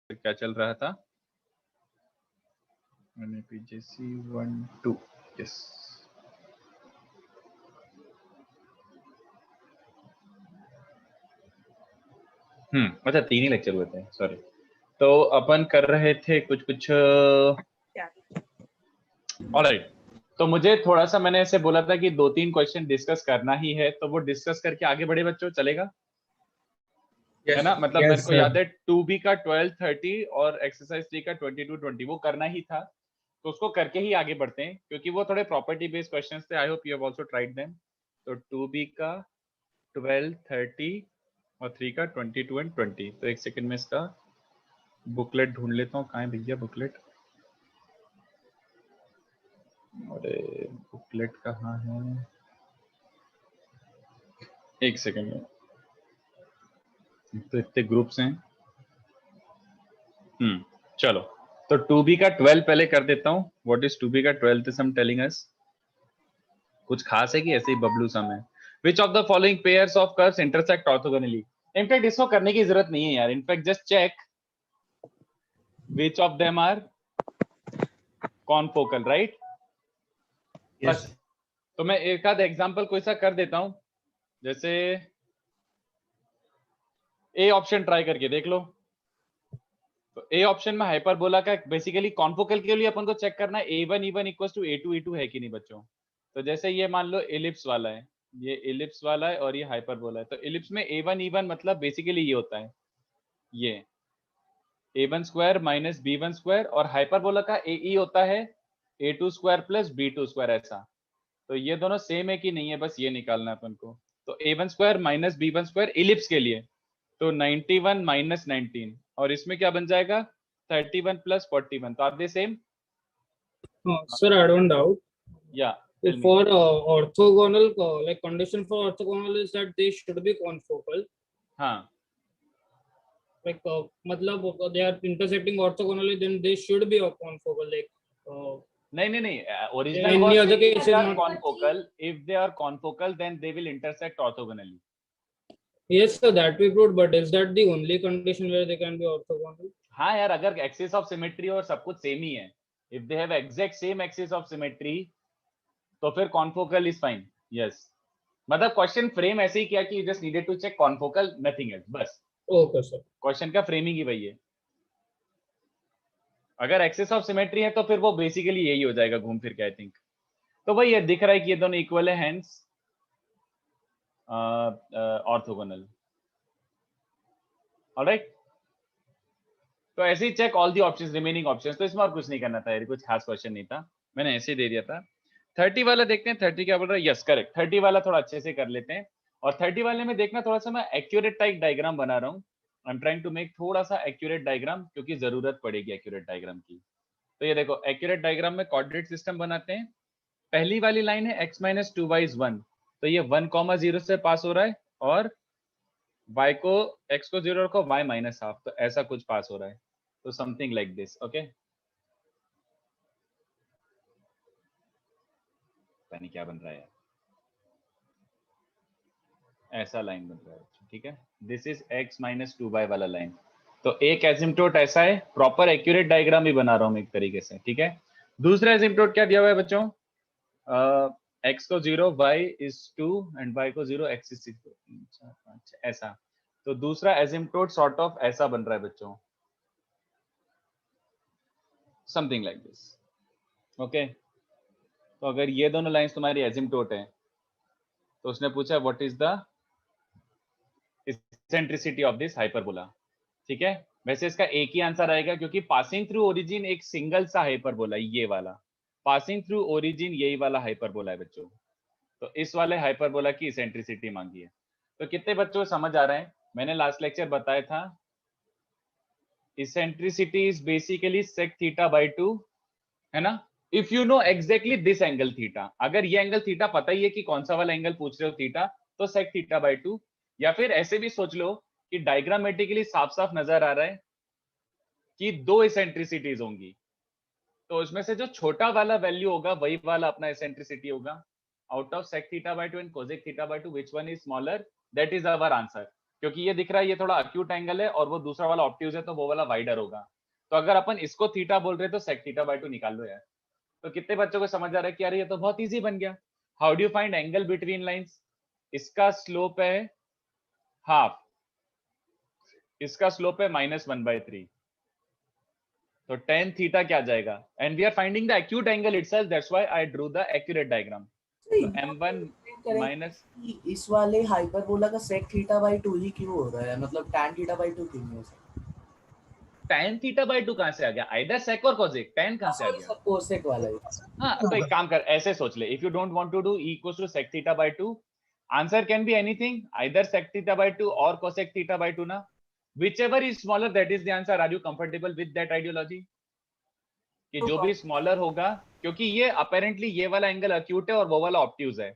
क्या चल रहा था? NAPJC 1 2 yes. अच्छा 3 ही लेक्चर हुए थे, सॉरी। तो अपन कर रहे थे कुछ ऑलराइट। तो मुझे थोड़ा सा, मैंने ऐसे बोला था कि 2-3 क्वेश्चन डिस्कस करना ही है, तो वो डिस्कस करके आगे बढ़े बच्चों, चलेगा? है ना? मतलब मेरे को याद है 2B का 12-30 और एक्सरसाइज 3 का 22-20 वो करना ही था, तो उसको करके ही आगे बढ़ते हैं, क्योंकि वो थोड़े प्रॉपर्टी बेस्ड क्वेश्चंस थे। I hope you have also tried them. तो 2B का 12-30 और 3 का 22 एंड 20। तो एक सेकंड में इसका बुकलेट ढूंढ लेता हूँ। कहाँ है भैया बुकलेट? अरे बुकलेट कहाँ है? एक सेकंड में, तो इतने ग्रुप्स हैं। चलो, तो 2B का 12 पहले कर देता हूँ। व्हाट इज 2B का 12 सम टेलिंग अस? कुछ खास है कि ऐसे ही बबलू सम है? Which of the following pairs of curves intersect orthogonally? In fact इसको करने की जरूरत नहीं है यार। In fact just check which of them are confocal, right? बस। तो मैं एक आध एग्जांपल कोई सा कर देता हूं, जैसे ए ऑप्शन ट्राई करके देख लो। तो ए ऑप्शन में हाइपरबोला का बेसिकली कॉन्फोकल के लिए अपन को चेक करना है A1 इक्वल टू A2 है कि नहीं बच्चों। तो जैसे ये मान लो एलिप्स वाला है, ये एलिप्स वाला है और ये हाइपरबोला है। तो एलिप्स में A1 मतलब बेसिकली ये होता है, ये A1 square minus B1 square, और हाइपरबोला का AE होता है A2 square plus B2 square, ऐसा। तो ये दोनों सेम है कि नहीं है, बस ये निकालना है अपन को। तो A1 square minus B1 square ellipse के लिए, तो 91 माइनस 19, और इसमें क्या बन जाएगा 31 प्लस 41। तो are they same? Sir, I don't doubt. या For orthogonal, like condition for orthogonal is that they should be confocal. हाँ, Like, मतलब they are intersecting orthogonally, then they should be confocal. Like, नहीं, original in any was other if case they is are not. confocal, if they are confocal then they will intersect orthogonally. Yes, sir, that we proved, but is that the only condition where they can be orthogonal? हाँ यार, अगर axis of symmetry और सब कुछ same ही है, if they have exact same axis of symmetry, तो फिर कॉन्फोकल इज फाइन। यस, मतलब क्वेश्चन फ्रेम ऐसे ही किया कि just needed to check confocal, nothing else, बस। Okay, sir. क्वेश्चन का फ्रेमिंग ही वही है। अगर एक्सिस ऑफ सिमेट्री है तो फिर वो बेसिकली यही हो जाएगा घूम फिर के, आई थिंक। तो वही है, दिख रहा है कि ये दोनों इक्वल है, हेंस ऑर्थोगोनल। ऑलराइट, तो ऐसे ही check all the options, remaining options. तो इसमें और कुछ नहीं करना था यार, कुछ खास क्वेश्चन नहीं था, मैंने ऐसे ही दे दिया था। 30 वाला देखते हैं, 30 क्या बोल रहा है? यस करेक्ट, 30 वाला थोड़ा अच्छे से कर लेते हैं। और 30 वाले में देखना, थोड़ा सा मैं एक्यूरेट टाइप डायग्राम बना रहा हूँ। I am trying to make थोड़ा सा एक्यूरेट डायग्राम, क्योंकि जरूरत पड़ेगी एक्यूरेट डायग्राम की। तो ये देखो, एक्यूरेट डायग्राम में कोऑर्डिनेट सिस्टम बनाते हैं। पहली वाली लाइन है x माइनस 2y इज 1, तो ये 1,0 से पास हो रहा है, और y को, x को 0 रखो, y माइनस हाफ, तो ऐसा कुछ पास हो रहा है। तो समथिंग लाइक दिस, ओके। पता नहीं क्या बन रहा है, ऐसा लाइन बन रहा है, ठीक है। This is x minus 2y वाला लाइन। तो एक एसिम्प्टोट ऐसा है, प्रॉपर एक्यूरेट डायग्राम भी बना रहा हूँ एक तरीके से, ठीक है। दूसरा एसिम्प्टोट क्या दिया हुआ है बच्चों? x को 0, y इज 2 एंड y को 0, x इज 6, ऐसा। तो दूसरा एसिम्प्टोट सॉर्ट ऑफ ऐसा बन रहा है बच्चों, समथिंग लाइक दिस, ओके। तो अगर ये दोनों लाइंस तुम्हारी एसिम्प्टोट है, तो उसने पूछा what is the eccentricity of this hyperbola, ठीक है। वैसे इसका एक ही आंसर आएगा, क्योंकि पासिंग थ्रू ओरिजिन एक सिंगल सा हाइपरबोला, ये वाला पासिंग थ्रू ओरिजिन, यही वाला हाइपरबोला है बच्चों। तो इस वाले हाइपरबोला की इसेंट्रिसिटी मांगी है। तो कितने बच्चों को समझ आ रहा है? मैंने लास्ट लेक्चर बताया था, eccentricity is basically sec theta by 2, है ना। If you know exactly this angle theta, अगर ये एंगल थीटा पता ही है कि कौन सा वाला एंगल पूछ रहे हो थीटा, तो sec थीटा बाय 2। या फिर ऐसे भी सोच लो कि डायग्रामेटिकली साफ साफ नजर आ रहा है कि दो इसेंट्रिसिटीज होंगी, तो उसमें से जो छोटा वाला वैल्यू होगा वही वाला अपना इसेंट्रिसिटी होगा। Out of sec theta by 2 and cosec theta by 2 which one is smaller, that is our answer. क्योंकि ये दिख रहा है ये थोड़ा अक्यूट एंगल है और वो दूसरा वाला ऑब्ट्यूज है, तो वो वाला वाइडर होगा। तो अगर अपन इसको थीटा बोल रहे हैं तो सेक थीटा बाय 2 निकाल लो यार। तो कितने बच्चों को समझ आ रहा है कि यार ये तो बहुत इजी बन गया। How do you find angle between lines? इसका स्लोप है हाफ, इसका स्लोप है -1/3, तो tan थीटा क्या जाएगा? And we are finding the acute angle itself, that's why I drew the accurate diagram. तो m1 माइनस इस वाले हाइपरबोला का sec थीटा बाई 2 ही क्यों हो रहा है, मतलब tan थीटा बाई 2 क्यों नहीं हो सकता? tan थीटा बाय 2 कहां से आ गया? आइदर sec और cosec, tan कहां से आ गया? सब cosec वाला ही। हाँ, तो एक काम कर, ऐसे सोच ले, if you don't want to do e equals to sec theta by 2, answer can be anything, either sec theta by 2 और cosec थीटा बाय 2 ना, whichever is smaller that is the answer. Are you comfortable with that ideology कि जो भी smaller होगा, क्योंकि ये apparently ये वाला एंगल अक्यूट है और वो वाला ऑब्ट्यूज है,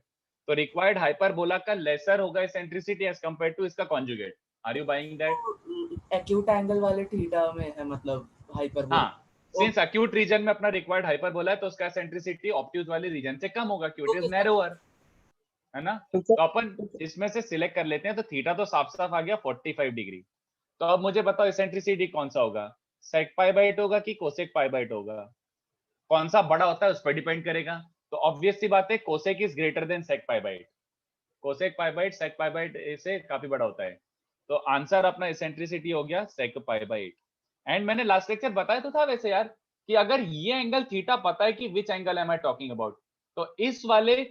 तो रिक्वायर्ड हाइपरबोला का लेसर होगा एसेंट्रिसिटी एज कंपेयर्ड टू इसका conjugate. Are you buying that? Acute angle वाले थीटा में है मतलब हाइपरबोला। हाँ, सिंस अक्यूट रीजन में अपना रिक्वायर्ड हाइपरबोला है तो उसका एसेंट्रिसिटी ऑब्ट्यूज वाले रीजन से कम होगा क्योंकि इट इज नैरोअर, है ना। तो अपन इसमें से सिलेक्ट कर लेते हैं, तो थीटा तो साफ साफ आ गया 45 डिग्री। तो अब मुझे बताओ एसेंट्रिसिटी कौन सा होगा, sec पाई बाय 8 होगा कि cosec पाई बाय 8 होगा? कौन सा बड़ा होता है उस पर डिपेंड करेगा। तो ऑब्वियस सी बात है cosec is greater then sec pi by 8, cosec pi by 8 sec pi by 8 से काफी बड़ा होता है। तो आंसर अपना एसेंट्रिसिटी हो गया sec पाई बाय 8। एंड मैंने लास्ट लेक्चर बताया तो था वैसे यार कि अगर ये एंगल थीटा पता है कि which angle am I talking about, तो इस वाले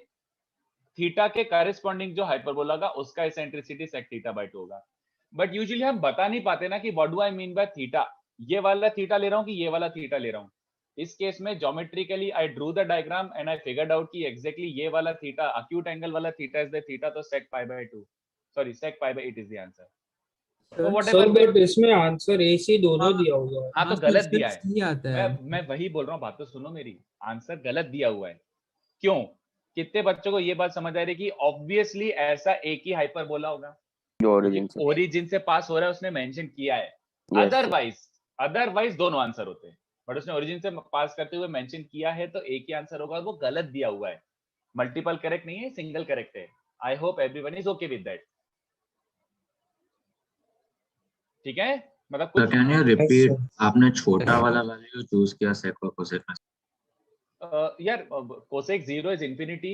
थीटा के करेस्पॉन्डिंग जो हाइपरबोला होगा उसका एसेंट्रिसिटी sec थीटा बाय 2 होगा। बट यूजुअली हम बता नहीं पाते ना कि what do I mean by theta, ये वाला थीटा ले रहा हूं कि ये वाला थीटा ले रहा हूं। इस केस में geometrically I drew the diagram and I figured out कि एग्जैक्टली ये वाला थीटा अक्यूट एंगल वाला थीटा इज द थीटा, तो sec pi by 2 sorry sec pi by 8 is the answer. तो सर व्हाटएवर, बट इसमें answer AC दोनों दिया हुआ है। हाँ तो तो गलत इसमें दिया है। C आता है। मैं वही बोल रहा हूँ, बात तो सुनो मेरी, आंसर गलत दिया हुआ है। क्यों? कितने बच्चों को ये बात समझ आ रही है कि ऑब्वियसली ऐसा एक ही हाइपरबोला होगा जो ओरिजिन से पास हो रहा है, उसने मेंशन किया है। अदरवाइज दोनों आंसर होते हैं, बट उसने ओरिजिन से पास करते हुए मेंशन किया है, तो एक ही आंसर होगा, वो गलत दिया हुआ है। मल्टीपल करेक्ट नहीं है, सिंगल करेक्ट है। I hope everyone is okay with that. ठीक है, मतलब सर कुछ कैन यू रिपीट, आपने छोटा वाला वैल्यू चूज किया sec और cosec में? यार cosec 0 is infinity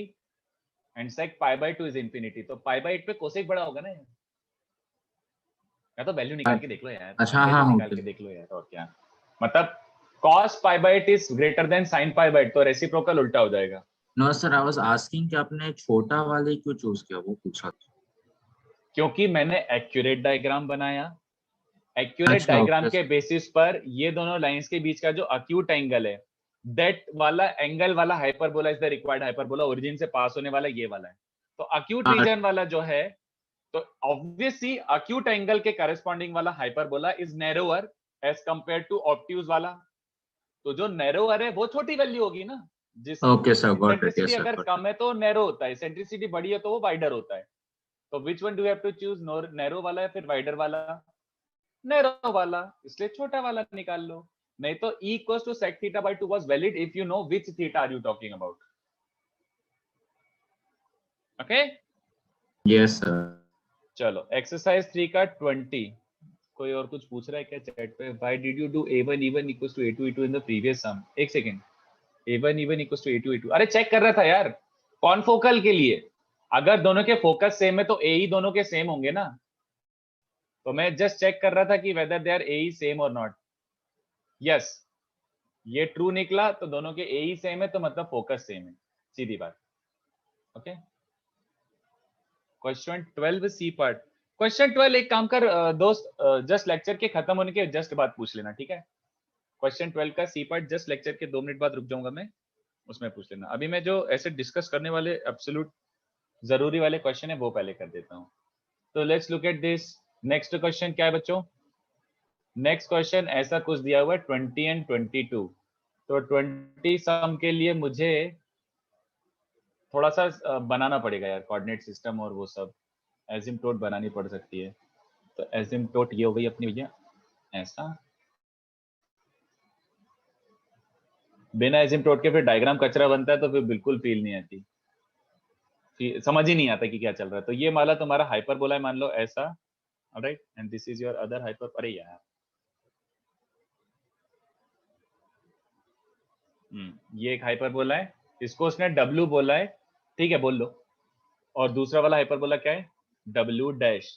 and sec pi by 2 is infinity, तो पाई बाय 8 पे cosec बड़ा होगा ना यार। या तो वैल्यू निकाल के देख लो यार। अच्छा, value हाँ, निकाल के देख लो यार, और क्या मतलब cos pi by 8 is greater than sin pi by 8, तो रेसिप्रोकल उल्टा हो जाएगा। No sir, I was asking कि आपने छोटा वाले क्यों चूज किया, वो पूछा था। क्योंकि मैंने एक्यूरेट डायग्राम बनाया, एक्यूरेट अच्छा, डायग्राम okay, के बेसिस पर ये दोनों लाइंस के बीच का जो अक्यूट एंगल है, दैट वाला एंगल वाला hyperbola is the required hyperbola, origin से पास होने वाला ये वाला है। तो अक्यूट रीजन वाला जो है, तो ऑब्वियसली अक्यूट एंगल के करेस्पॉन्डिंग वाला hyperbola is narrower as compare to obtuse वाला। तो जो नैरोअर है वो छोटी वैल्यू होगी ना, जिस Okay, sir, got it. Centricity Yes, sir, अगर got कम है तो नैरो होता है, सेंट्रिसिटी बड़ी है तो वो वाइडर होता है। तो which one do have to choose, narrow वाला या फिर वाइडर वाला? नैरो वाला, इसलिए छोटा वाला निकाल लो। नहीं तो E equals to sec theta by 2 was valid if you know which theta are you talking about. Okay? Yes, sir. चलो एक्सरसाइज 3 का 20। कोई और कुछ पूछ रहा है क्या चैट पे? Why did you do A1 even equals to A2 E2 in the previous sum? एक second, A1 even equals to A2 E2, अरे चेक कर रहा था यार कॉनफोकल के लिए। अगर दोनों के फोकस सेम है तो ए ही दोनों के सेम होंगे ना, तो मैं जस्ट चेक कर रहा था कि वेदर दे आर ए ही सेम और नॉट। यस, ये ट्रू निकला, तो दोनों के ए ही सेम है, तो मतलब फोकस सेम है, सीधी बात। Okay, question 12 C part. Question 12 एक काम कर दोस्त, जस्ट लेक्चर के खत्म होने के जस्ट बाद पूछ लेना, ठीक है? क्वेश्चन 12 का सी पार्ट जस्ट लेक्चर के 2 मिनट बाद रुक जाऊंगा मैं, उसमें पूछ लेना। अभी मैं जो ऐसे डिस्कस करने वाले एब्सोल्यूट जरूरी वाले क्वेश्चन है वो पहले कर देता हूँ। तो let's look at this. Next question क्या है बच्चों? नेक्स्ट क्वेश्चन ऐसा कुछ दिया हुआ है 20 एंड 22। तो 20 सम के लिए मुझे थोड़ा सा बनाना पड़ेगा यार, कोऑर्डिनेट सिस्टम और वो सब, एसिम्प्टोट बनानी पड़ सकती है। तो एसिम्प्टोट ये हो गई अपनी भैया, ऐसा बिना एसिम्प्टोट के फिर डायग्राम कचरा बनता है, तो फिर बिल्कुल फील नहीं आती, समझ ही नहीं आता कि क्या चल रहा है। तो ये माला तुम्हारा हाइपरबोला है मान लो ऐसा, alright, and this is your other hyper, अरे यार ये एक हाइपरबोला है, इसको उसने W बोला है, ठीक है बोल लो, और दूसरा वाला हाइपरबोला क्या है, W डैश,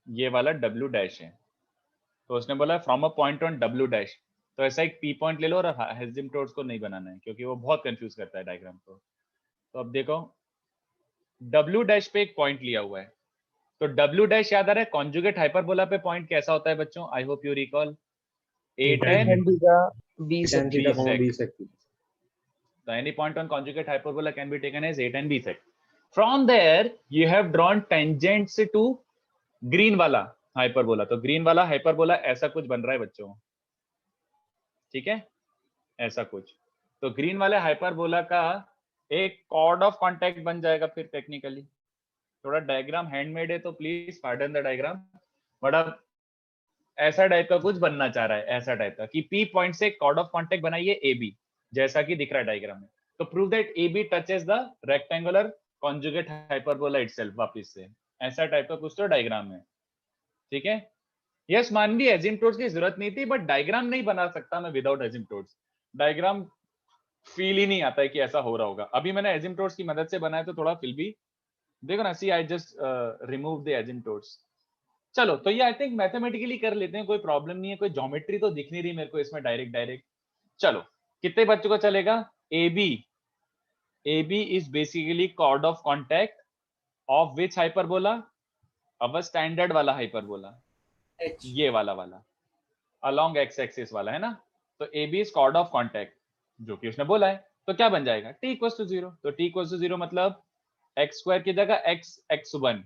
ये वाला W डैश है, तो उसने बोला from a point on W dash, तो ऐसा एक P पॉइंट ले लो और एसिम्प्टोट्स को नहीं बनाना है क्योंकि वो बहुत कंफ्यूज करता है डायग्राम को। तो अब देखो W डैश पे एक पॉइंट लिया हुआ है, तो W डैश याद आ रहा है कॉन्जुगेट हाइपरबोला पे पॉइंट कैसा होता है बच्चों, I hope you recall, a tan B sec. So any point on conjugate hyperbola can be taken as a tan b sec. From there you have drawn tangents to green वाला hyperbola, तो green वाला hyperbola ऐसा कुछ बन रहा है बच्चों, ठीक है ऐसा कुछ, तो ग्रीन वाले हाइपरबोला का एक कॉर्ड ऑफ कांटेक्ट बन जाएगा। फिर टेक्निकली थोड़ा डायग्राम हैंडमेड है तो please pardon the diagram, but अब ऐसा टाइप का कुछ बनना चाह रहा है, ऐसा टाइप का कि P पॉइंट से कॉर्ड ऑफ कांटेक्ट बनाइए AB, जैसा कि दिख रहा है डायग्राम में, तो prove that AB touches the rectangular conjugate hyperbola itself, वापस से ऐसा टाइप का कुछ तो डायग्राम है, ठीक है। यस मान ली एसिम्प्टोट्स की जरूरत नहीं थी, बट डायग्राम नहीं बना सकता मैं विदाउट एसिम्प्टोट्स, डायग्राम फील ही नहीं आता है कि ऐसा हो रहा होगा। अभी मैंने एसिम्प्टोट्स की मदद से बनाया तो थोड़ा फील भी देखो ना, see I just remove the asymptotes. चलो तो ये आई थिंक मैथमेटिकली कर लेते हैं, कोई प्रॉब्लम नहीं है, कोई ज्योमेट्री तो दिख नहीं रही मेरे को इसमें डायरेक्ट। चलो कितने बच्चों को चलेगा, AB is basically chord of contact of which hyperbola, अब स्टैंडर्ड वाला हाइपरबोला, ये वाला along x axis वाला है ना, तो AB is chord of contact जो कि उसने बोला है, तो क्या बन जाएगा t equals to 0, तो t equals to 0 मतलब x स्क्वायर की जगह x1,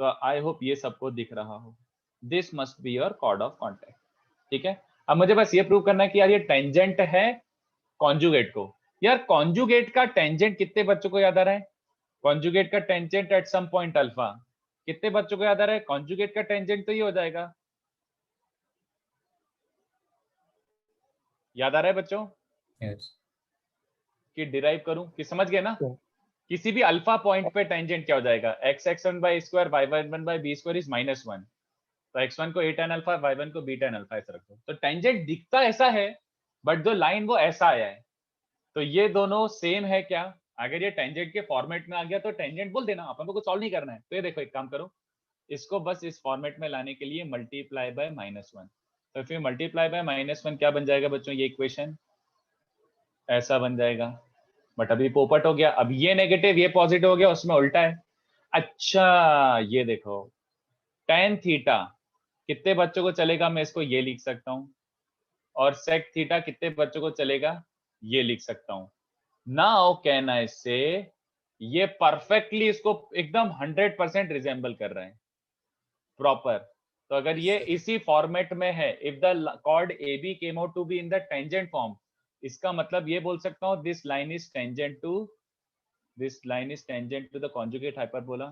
तो आई होप ये सबको दिख रहा हो, this must be your chord of contact, ठीक है। अब मुझे बस ये प्रूव करना है कि यार ये टेंजेंट है कॉन्जुगेट को, यार कॉन्जुगेट का टेंजेंट कितने बच्चों को याद आ रहा है, कॉन्जुगेट का tangent at some point alpha, कितने बच्चों को याद आ रहा है, कॉन्जुगेट का टेंजेंट तो ये हो जाएगा, याद आ रहा है बच्चों कि डिराइव करूं कि समझ गए ना, किसी भी अल्फा पॉइंट पे टेंजेंट क्या हो जाएगा, x(x1) by square y(1) by b square is -1, तो x1 को a tan अल्फा, y1 को b tan अल्फा ऐसा रखो, तो टेंजेंट दिखता ऐसा है बट जो लाइन वो ऐसा आया है, तो ये दोनों सेम है क्या, अगर ये टेंजेंट के फॉर्मेट में आ गया तो टेंजेंट बोल देना, अपन को कुछ सॉल्व नहीं करना है। तो ये देखो एक काम करो, इसको बस इस फॉर्मेट में लाने के लिए मल्टीप्लाई बाय -1, तो फिर मल्टीप्लाई बाय -1 क्या बन जाएगा बच्चों, ये इक्वेशन ऐसा बन जाएगा, बट अभी पोपट हो गया, अब ये नेगेटिव ये पॉजिटिव हो गया, उसमें उल्टा है। अच्छा ये देखो tan थीटा कितने बच्चों को चलेगा, मैं इसको ये लिख सकता हूं, और sec थीटा कितने बच्चों को चलेगा, ये लिख सकता हूं। नाउ कैन आई से ये परफेक्टली इसको एकदम 100% रिजेंबल कर रहा है प्रॉपर, तो अगर ये इसी फॉर्मेट में है, if the chord AB came out to be in the tangent form, इसका मतलब ये बोल सकता हूं this line is tangent to the conjugate hyperbola,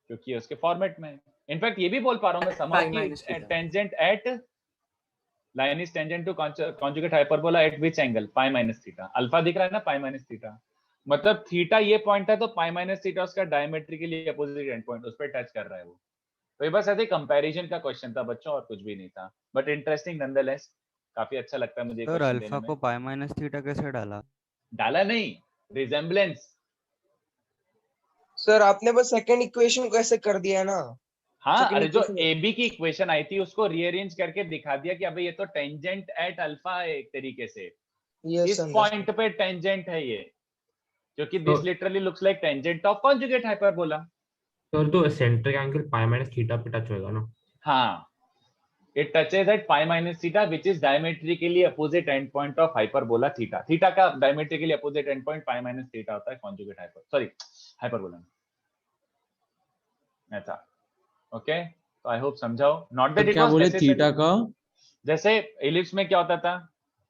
क्योंकि उसके फॉर्मेट में, इनफैक्ट ये भी बोल पा रहा हूं मैं समझ कि tangent at line is tangent to conjugate hyperbola at which angle, pi minus theta, alpha दिख रहा है ना, पाई माइनस थीटा, मतलब थीटा ये पॉइंट है तो पाई माइनस थीटा उसका डायमेट्रिकली अपोजिट एंड पॉइंट उस पर टच कर रहा है वो, तो ये बस ऐसे कंपैरिजन का क्वेश्चन था बच्चों और कुछ भी नहीं था, बट इंटरेस्टिंग नॉनदलेस, काफी अच्छा लगता है मुझे सर अल्फा को पाई माइनस थीटा कैसे डाला नहीं, रिजेम्बलेंस। सर आपने बस सेकंड इक्वेशन को ऐसे कर दिया ना, हाँ अरे जो AB की इक्वेशन आई थी उसको रीअरेंज करके दिखा दिया कि अबे ये तो टेंजेंट एट अल्फा है एक तरीके से, इस पॉइंट पे टेंजेंट है ये, क्योंकि this literally looks like tangent of conjugate hyperbola, तो centric angle pi minus theta पे टच होएगा ना, हाँ it touches at pi minus theta which is diametrically opposite end point of hyperbola theta, theta का diametrically opposite end point pi minus theta होता है conjugate hyperbola में, ऐसा okay, तो आई होप समझाओ, नॉट दैट इट वाज बोले theta का, जैसे इलिप्स में क्या होता था,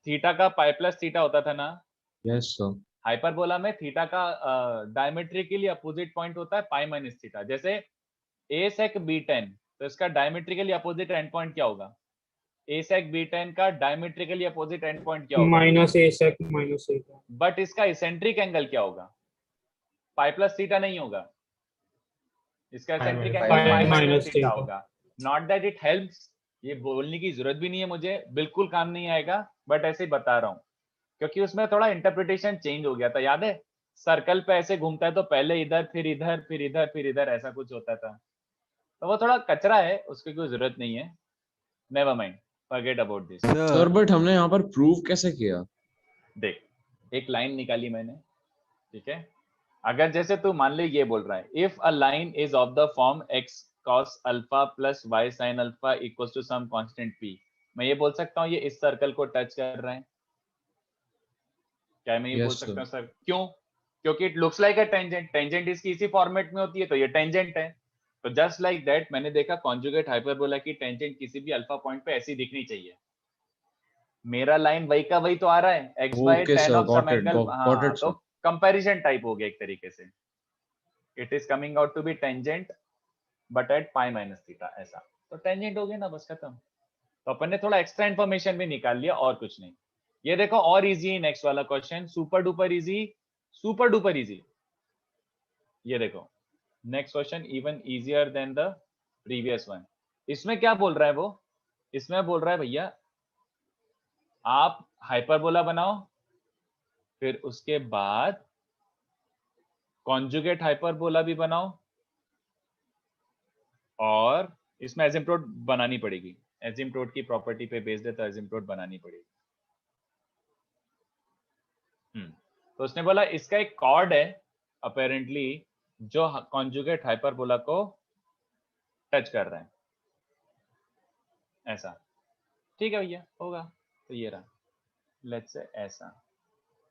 थीटा का पाई प्लस थीटा होता था ना, यस सर, हाइपरबोला में थीटा का डायमेट्रिकली अपोजिट पॉइंट होता है पाई माइनस थीटा, जैसे a sec b10, तो इसका डायमेट्रिकली अपोजिट एंड पॉइंट क्या होगा, a sec b10 का डायमेट्रिकली अपोजिट एंड पॉइंट क्या होगा, -a sec -a, बट इसका इसेंट्रिक एंगल क्या होगा, पाई प्लस थीटा नहीं होगा, इसका Pi centric minus angle pi pi minus minus theta theta. होगा। नॉट दैट इट हेल्प्स, ये बोलने की जरूरत भी नहीं है मुझे, बिल्कुल काम नहीं आएगा, बट ऐसे ही बता रहा हूँ क्योंकि उसमें थोड़ा इंटरप्रिटेशन चेंज हो गया था। याद है सर्कल पे ऐसे घूमता है तो पहले इधर फिर इधर फिर इधर फिर इधर ऐसा कुछ होता था, तो वो थोड़ा कचरा है, उसकी कोई जरूरत नहीं है। Never mind, forget about this. Sir sir but हमने यहाँ पर प्रूव कैसे किया? देख एक लाइन निकाली मैंने, ठीक है, अगर जैसे तू मान ले ये बोल रहा है if a line is of the form x cos alpha plus y sin alpha equals to some constant p, मैं ये बोल सकता हूँ ये इस सर्कल को टच कर रहा है, क्या मैं ये बोल Yes, सकता sir. हूँ सर? क्यों? क्योंकि it looks like a tangent, tangent इसकी इसी फॉर्मेट में होती है तो ये टेंजेंट है। तो जस्ट लाइक दैट मैंने देखा कॉन्जुगेट हाइपरबोला की टेंजेंट किसी भी अल्फा पॉइंट पे ऐसी दिखनी चाहिए। मेरा लाइन वही का वही तो आ रहा है, x by Okay, tan sir. Of some Got it. Angle, Got हाँ it, तो sir. कंपैरिजन टाइप हो गया एक तरीके से, it is coming out to be tangent but at pi minus theta, ऐसा तो टेंजेंट हो गया ना, बस खत्म। तो अपन ने थोड़ा एक्स्ट्रा इन्फॉर्मेशन भी निकाल लिया और कुछ नहीं। ये देखो और इजी है नेक्स्ट वाला question, super duper easy, super duper easy. ये देखो next question even easier than the previous one. इसमें क्या बोल रहा है वो, इसमें बोल रहा है भैया आप हाइपरबोला बनाओ, फिर उसके बाद कॉन्जुगेट हाइपरबोला भी बनाओ, और इसमें एसिम्प्टोट बनानी पड़ेगी, एसिम्प्टोट की प्रॉपर्टी पे बेस्ड है तो एसिम्प्टोट बनानी पड़ेगी। तो उसने बोला इसका एक कॉर्ड है अपेरेंटली जो कॉन्जुगेट हाइपरबोला को टच कर रहा है, ऐसा। ठीक है भैया होगा, तो ये रहा, लेट्स से ऐसा,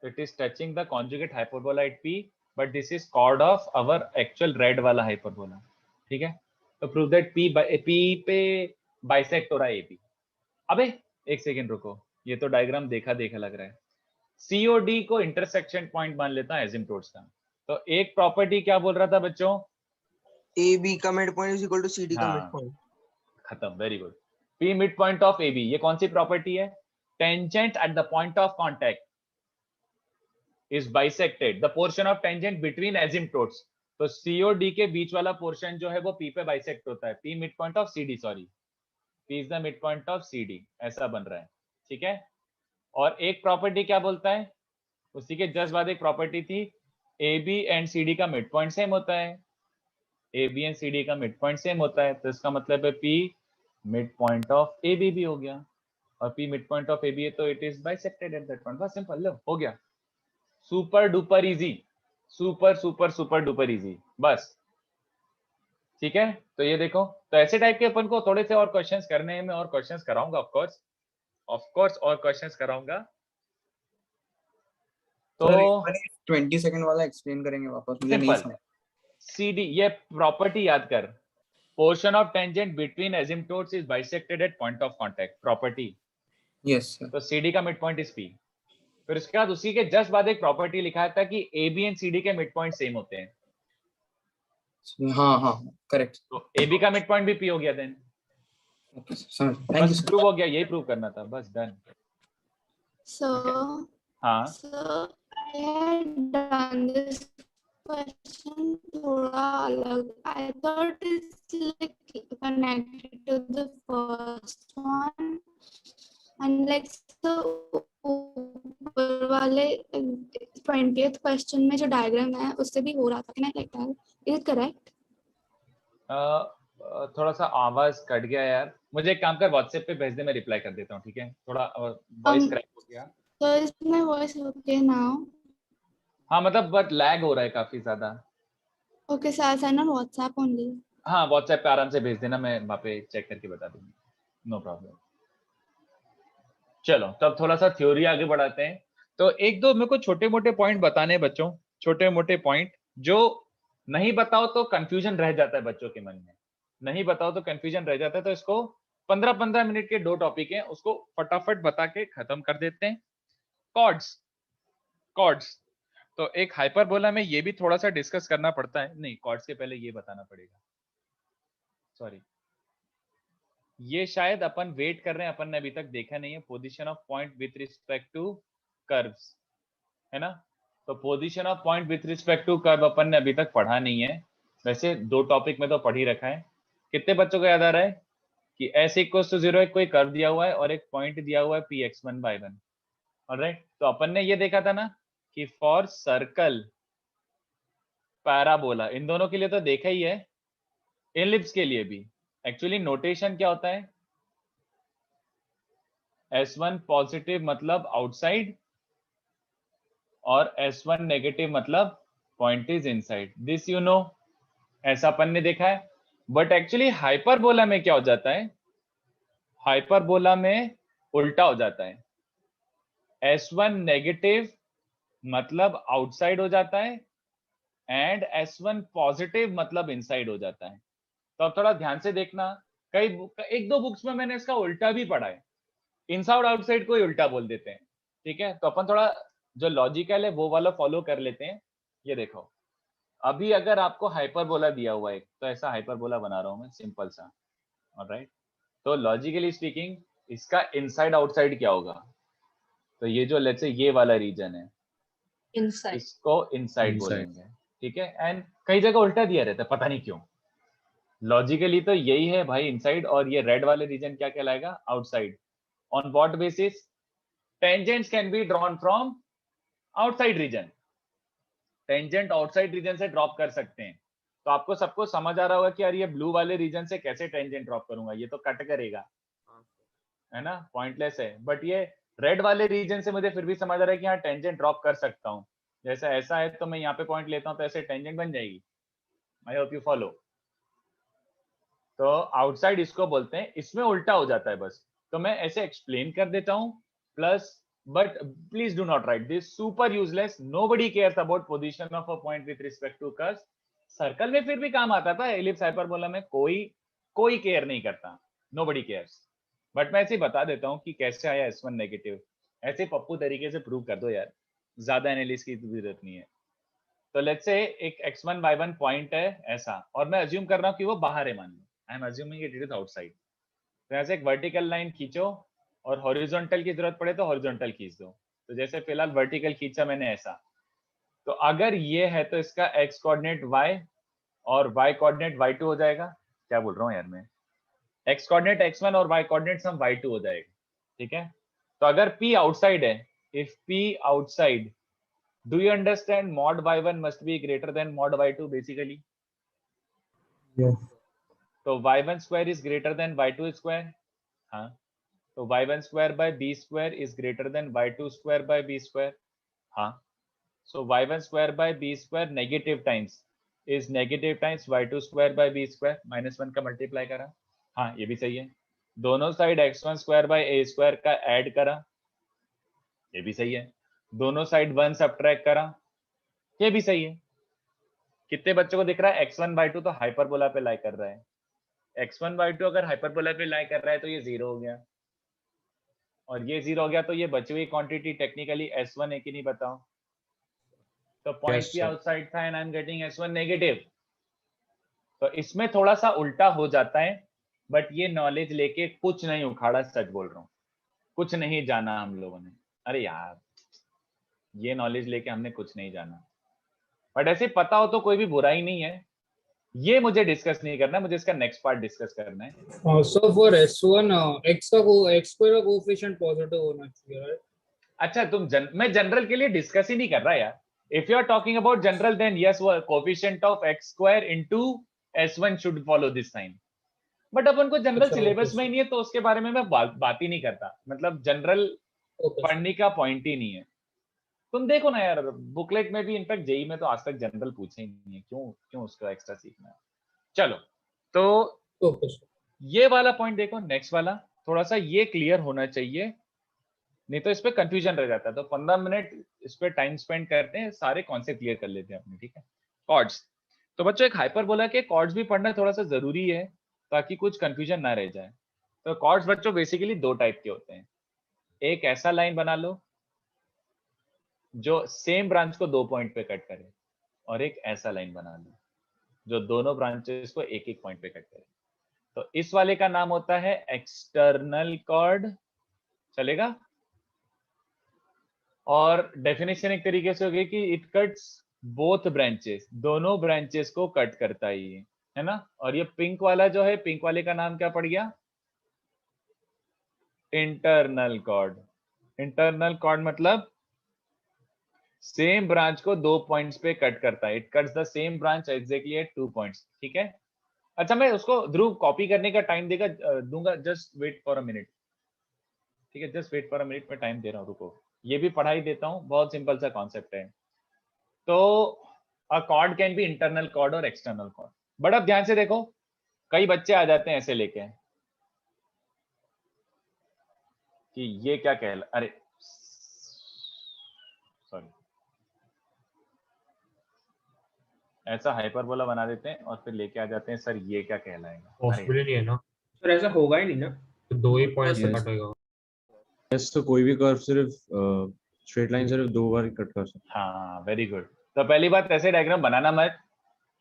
it is touching the conjugate hyperbola at p but this is chord of our actual red वाला हाइपरबोला, ठीक है। तो प्रूव दैट p पे बाइसेक्ट हो रहा है ab। अबे एक सेकेंड रुको, ये तो डायग्राम देखा देखा लग रहा है। COD को इंटरसेक्शन पॉइंट मान लेता है एसिम्प्टोट्स का। तो एक प्रॉपर्टी क्या बोल रहा था बच्चों, AB का mid point is equal to CD का मिड हाँ पॉइंट। खत्म, very good. P mid point of AB, ये कौन सी प्रॉपर्टी है, tangent at the point of contact is bisected the portion of tangent between asymptotes. तो COD के बीच वाला पोर्शन जो है वो P पे बाइसेक्ट होता है, P mid point of CD, sorry P is the mid point of CD, ऐसा बन रहा है, ठीक है। और एक प्रॉपर्टी क्या बोलता है, उसी के जस्ट बाद एक प्रॉपर्टी थी AB एंड CD का मिड पॉइंट सेम होता है, AB एंड CD का मिड पॉइंट सेम होता है, तो इसका मतलब है P mid point of AB भी हो गया, और P mid point of AB है तो it is bisected at that point. बस सिंपल, लो हो गया, super duper easy, super super super duper easy, बस ठीक है। तो ये देखो, तो ऐसे टाइप के अपन को थोड़े से और क्वेश्चंस करने हैं, मैं और क्वेश्चंस कराऊंगा ऑफ कोर्स और क्वेश्चंस कराऊंगा। तो 20 सेकंड वाला एक्सप्लेन करेंगे वापस, मुझे नहीं सिंपल समझ। CD, ये प्रॉपर्टी याद कर, portion of tangent between asymptotes is bisected eight point of contact, property. Yes sir. तो CD का मिड पॉइंट इज P। फिर उसके बाद उसी के जस्ट बाद एक प्रॉपर्टी लिखा था कि AB एंड CD के मिड पॉइंट सेम होते हैं, हाँ हाँ करेक्ट। तो AB का मिड पॉइंट भी P हो गया देन, ओके समझ, थैंक यू बस सर। प्रूव हो गया, यही प्रूव करना था, बस डन। So, हाँ I had done this question थोड़ा अलग. I thought it's like connected to the first one, and like so ऊपर वाले 20th question में जो डायग्राम है उससे भी हो रहा था, can I like that? Is it correct? थोड़ा सा आवाज कट गया यार, मुझे एक काम कर व्हाट्सएप पे भेज दे, मैं रिप्लाई कर देता हूँ, ठीक है। थोड़ा वॉइस क्रैक हो गया। So is my voice okay now? हाँ मतलब बट लैग हो रहा है काफी ज्यादा। Okay, so I'll send on WhatsApp only. हाँ व्हाट्सएप पे आराम से भेज देना, मैं वहाँ पे चेक करके बता दूंगा, नो प्रॉब्लम। चलो तब थोड़ा सा थ्योरी आगे बढ़ाते हैं। तो एक दो मेरे को छोटे मोटे पॉइंट बताने हैं बच्चों, छोटे मोटे पॉइंट जो नहीं बताओ तो कंफ्यूजन रह जाता है बच्चों के मन में, नहीं बताओ तो कंफ्यूजन रह जाता है। तो इसको 15-15 मिनट के 2 टॉपिक हैं, उसको फटाफट बता के खत्म कर देते हैं। कॉर्ड्स, तो एक हाइपरबोला में ये भी थोड़ा सा डिस्कस करना पड़ता है, नहीं कॉर्ड्स के पहले ये बताना पड़ेगा, सॉरी ये शायद अपन वेट कर रहे हैं, अपन ने अभी तक देखा नहीं है, position of point with respect to curves, है ना। तो position of point with respect to curve अपन ने अभी तक पढ़ा नहीं है, वैसे 2 टॉपिक में तो पढ़ ही रखा है। कितने बच्चों को याद आ रहा है कि s इक्वल्स टू 0 एक कोई कर्व दिया हुआ है और एक पॉइंट दिया हुआ है px1/1। ऑलराइट, तो अपन ने ये देखा था ना कि फॉर सर्कल, पैराबोला, इन दोनों के लिए तो देखा ही है, एलिप्स के लिए भी एक्चुअली नोटेशन क्या होता है, S1 पॉजिटिव मतलब आउटसाइड और S1 नेगेटिव मतलब point is inside. This you know, ऐसा अपन ने देखा है। बट एक्चुअली हाइपरबोला में क्या हो जाता है, हाइपरबोला में उल्टा हो जाता है। S1 नेगेटिव मतलब आउटसाइड हो जाता है एंड S1 पॉजिटिव मतलब इनसाइड हो जाता है। तो अब थोड़ा ध्यान से देखना, कई 1-2 बुक्स में मैंने इसका उल्टा भी पढ़ा है, इनसाइड आउटसाइड को ही उल्टा बोल देते हैं। ठीक है, तो अपन थोड़ा जो लॉजिकल है वो वाला फॉलो कर लेते हैं। ये देखो, अभी अगर आपको हाइपरबोला दिया हुआ है तो ऐसा हाइपरबोला बना रहा हूं मैं सिंपल सा। ऑलराइट, तो लॉजिकली स्पीकिंग इसका इनसाइड आउटसाइड क्या होगा, तो ये जो लेट्स से ये वाला रीजन है Inside. इसको इनसाइड बोलेंगे। ठीक है, एंड कई जगह उल्टा दिया रहता है, पता नहीं क्यों। लॉजिकली तो यही है भाई इनसाइड, और ये रेड वाले रीजन क्या कहलाएगा, outside. On what basis, tangents can be drawn from outside region, tangent outside region से ड्रॉप कर सकते हैं। तो आपको सबको समझ आ रहा होगा कि यार ये ब्लू वाले रीजन से कैसे टेंजेंट ड्रॉप करूंगा, ये तो कट करेगा, है ना, पॉइंटलेस है। बट ये रेड वाले रीजन से मुझे फिर भी समझ आ रहा है कि यहाँ टेंजेंट ड्रॉप कर सकता हूँ। जैसा ऐसा है तो मैं यहाँ पे पॉइंट लेता हूँ तो ऐसे टेंजेंट बन जाएगी। I hope you follow. तो आउटसाइड इसको बोलते हैं, इसमें उल्टा हो जाता है बस। तो मैं ऐसे एक्सप्लेन कर देता हूँ plus, but please do not write this, super useless, nobody cares about position of a point with respect to curve. Circle में फिर भी काम आता था, एलिप्स हाइपरबोला में कोई केयर नहीं करता, नोबडी केयर्स। बट मैं ऐसे ही बता देता हूँ कि कैसे आया S1 नेगेटिव, ऐसे पप्पू तरीके से प्रूव कर दो यार, ज्यादा एनालिसिस की जरूरत नहीं है। तो लेट्स से एक x1/1 पॉइंट है ऐसा, और मैं अज्यूम कर रहा हूँ कि वो बाहर है, मान लो I am assuming it is outside. तो यहाँ से एक वर्टिकल लाइन खींचो और हॉरिजॉन्टल की जरूरत पड़े तो हॉरिजॉन्टल खींच दो। तो जैसे फिलहाल वर्टिकल खींचा मैंने ऐसा, तो अगर ये है तो इसका x कोऑर्डिनेट y और y कोऑर्डिनेट y2 हो जाएगा। क्या बोल रहा हूँ यार मैं, x कोऑर्डिनेट x1 और y कोऑर्डिनेट सम y2 हो जाएगा। ठीक है, तो अगर p आउटसाइड है, if p outside, do you understand mod y1 must be greater than mod y2 basically? Yes. तो y1 square is greater than y2 square। हाँ, तो y1 square by b square is greater than y2 square by b square। हाँ, so y1 square by b square negative times is negative times y2 square by b square, -1 का multiply करा। हाँ, ये भी सही है। दोनों side x1 square by a square का ऐड करा, ये भी सही है। दोनों साइड 1 सब्ट्रैक्ट करा, ये भी सही है। कितने बच्चों को दिख रहा है x1/2 तो हाइपरबोला पे लाई कर रहा है। x1/2 अगर हाइपरबोला पे लाई कर रहा है तो ये 0 हो गया, और ये 0 हो गया, तो ये बची हुई क्वांटिटी टेक्निकली S1 है कि नहीं बताओ। तो पॉइंट Yes, भी sir. आउटसाइड था and I am getting S1 negative. तो इसमें थोड़ा सा उल्टा हो जाता है, बट ये नॉलेज लेके कुछ नहीं उखाड़ा, सच बोल रहा हूँ, कुछ नहीं जाना हम लोगों ने। अरे यार, ये नॉलेज लेके हमने कुछ नहीं जाना, बट ऐसे पता हो तो कोई भी बुराई नहीं है। ये मुझे डिस्कस नहीं करना, मुझे इसका नेक्स्ट पार्ट डिस्कस करना है। So for S1, x square का कोएफिशिएंट पॉजिटिव होना चाहिए, राइट? अच्छा, मैं जनरल के लिए डिस्कस ही नहीं कर रहा यार। If you are talking about general then yes, coefficient of x square into S1 should follow this sign. But अपन को जनरल अच्छा, सिलेबस okay, में ही नहीं है, तो उसके बारे में मैं बात ही नहीं करता, मतलब जनरल Okay, पढ़ने का पॉइंट ही नहीं है। तुम देखो ना यार, बुकलेट में भी, इनफैक्ट जेई में तो आज तक जनरल पूछे ही नहीं है, क्यों उसका एक्स्ट्रा सीखना है। चलो, तो okay, sir. ये वाला पॉइंट देखो, नेक्स्ट वाला थोड़ा सा ये क्लियर होना चाहिए, नहीं तो इस पे कंफ्यूजन रह जाता है। तो 15 मिनट इस पे टाइम स्पेंड करते हैं, सारे कॉन्सेप्ट क्लियर कर लेते हैं अपने। ठीक है, कॉर्ड्स। तो बच्चों, एक हाइपरबोला के कॉर्ड्स भी पढ़ना थोड़ा सा जरूरी है ताकि कुछ कंफ्यूजन ना रह जाए। तो कॉर्ड्स बच्चों बेसिकली 2 टाइप के होते हैं। एक ऐसा लाइन बना लो जो सेम ब्रांच को 2 पॉइंट पे कट करे, और एक ऐसा लाइन बना लो जो दोनों ब्रांचेस को एक एक पॉइंट पे कट करे। तो इस वाले का नाम होता है एक्सटर्नल कॉर्ड, चलेगा। और डेफिनेशन एक तरीके से होगी कि इट कट्स बोथ ब्रांचेस, दोनों ब्रांचेस को कट करता है ये, है ना। और ये पिंक वाला जो है, पिंक वाले का नाम क्या पड़ गया? Internal chord. इंटरनल कॉर्ड मतलब सेम ब्रांच को 2 पॉइंट्स पे कट करता है। It cuts the same branch exactly at 2 points, ठीक है। अच्छा, मैं उसको ध्रुव कॉपी करने का टाइम दूंगा, just wait for a minute, ठीक है, just wait for a minute, में टाइम दे रहा हूँ, रुको। ये भी पढ़ाई देता हूँ, बहुत सिंपल सा कॉन्सेप्ट है। तो a chord can be internal chord और एक्सटर्नल कॉर्ड। बट अब ध्यान से देखो, कई बच्चे आ जाते हैं ऐसे लेके कि ये क्या कहला, अरे सॉरी, ऐसा हाइपरबोला बना देते हैं और फिर लेके आ जाते हैं, सर ये क्या कहलाएगा। पॉसिबल ही नहीं है ना, सर ऐसा होगा ही नहीं ना। तो 2 ही पॉइंट से Yes. कट होगा। यस, तो कोई भी कर्व सिर्फ स्ट्रेट लाइन सिर्फ 2 बार कट कर सकता हाँ, वेरी गुड। तो पहली बात, ऐसे डायग्राम बनाना मत,